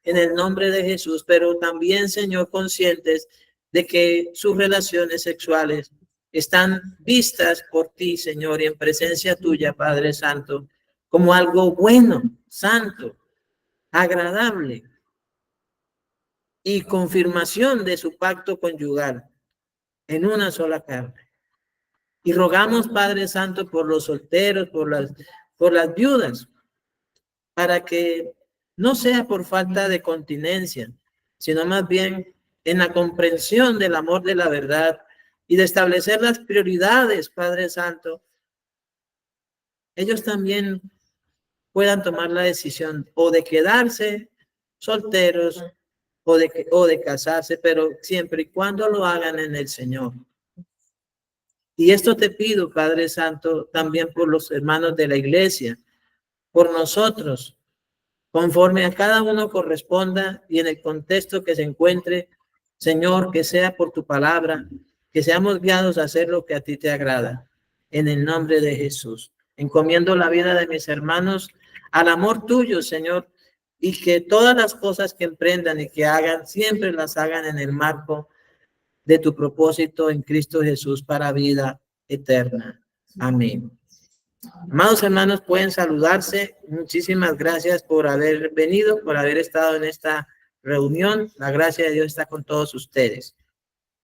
en el nombre de Jesús, pero también, Señor, conscientes de que sus relaciones sexuales están vistas por ti, Señor, y en presencia tuya, Padre Santo, como algo bueno, santo, agradable y confirmación de su pacto conyugal en una sola carne. Y rogamos, Padre Santo, por los solteros, por las viudas, para que no sea por falta de continencia, sino más bien en la comprensión del amor de la verdad y de establecer las prioridades, Padre Santo, ellos también puedan tomar la decisión o de quedarse solteros o de casarse, pero siempre y cuando lo hagan en el Señor. Y esto te pido, Padre Santo, también por los hermanos de la iglesia, por nosotros, conforme a cada uno corresponda y en el contexto que se encuentre, Señor, que sea por tu palabra, que seamos guiados a hacer lo que a ti te agrada. En el nombre de Jesús. Encomiendo la vida de mis hermanos al amor tuyo, Señor, y que todas las cosas que emprendan y que hagan, siempre las hagan en el marco de tu propósito en Cristo Jesús para vida eterna. Amén. Amados hermanos, pueden saludarse. Muchísimas gracias por haber venido, por haber estado en esta reunión. La gracia de Dios está con todos ustedes.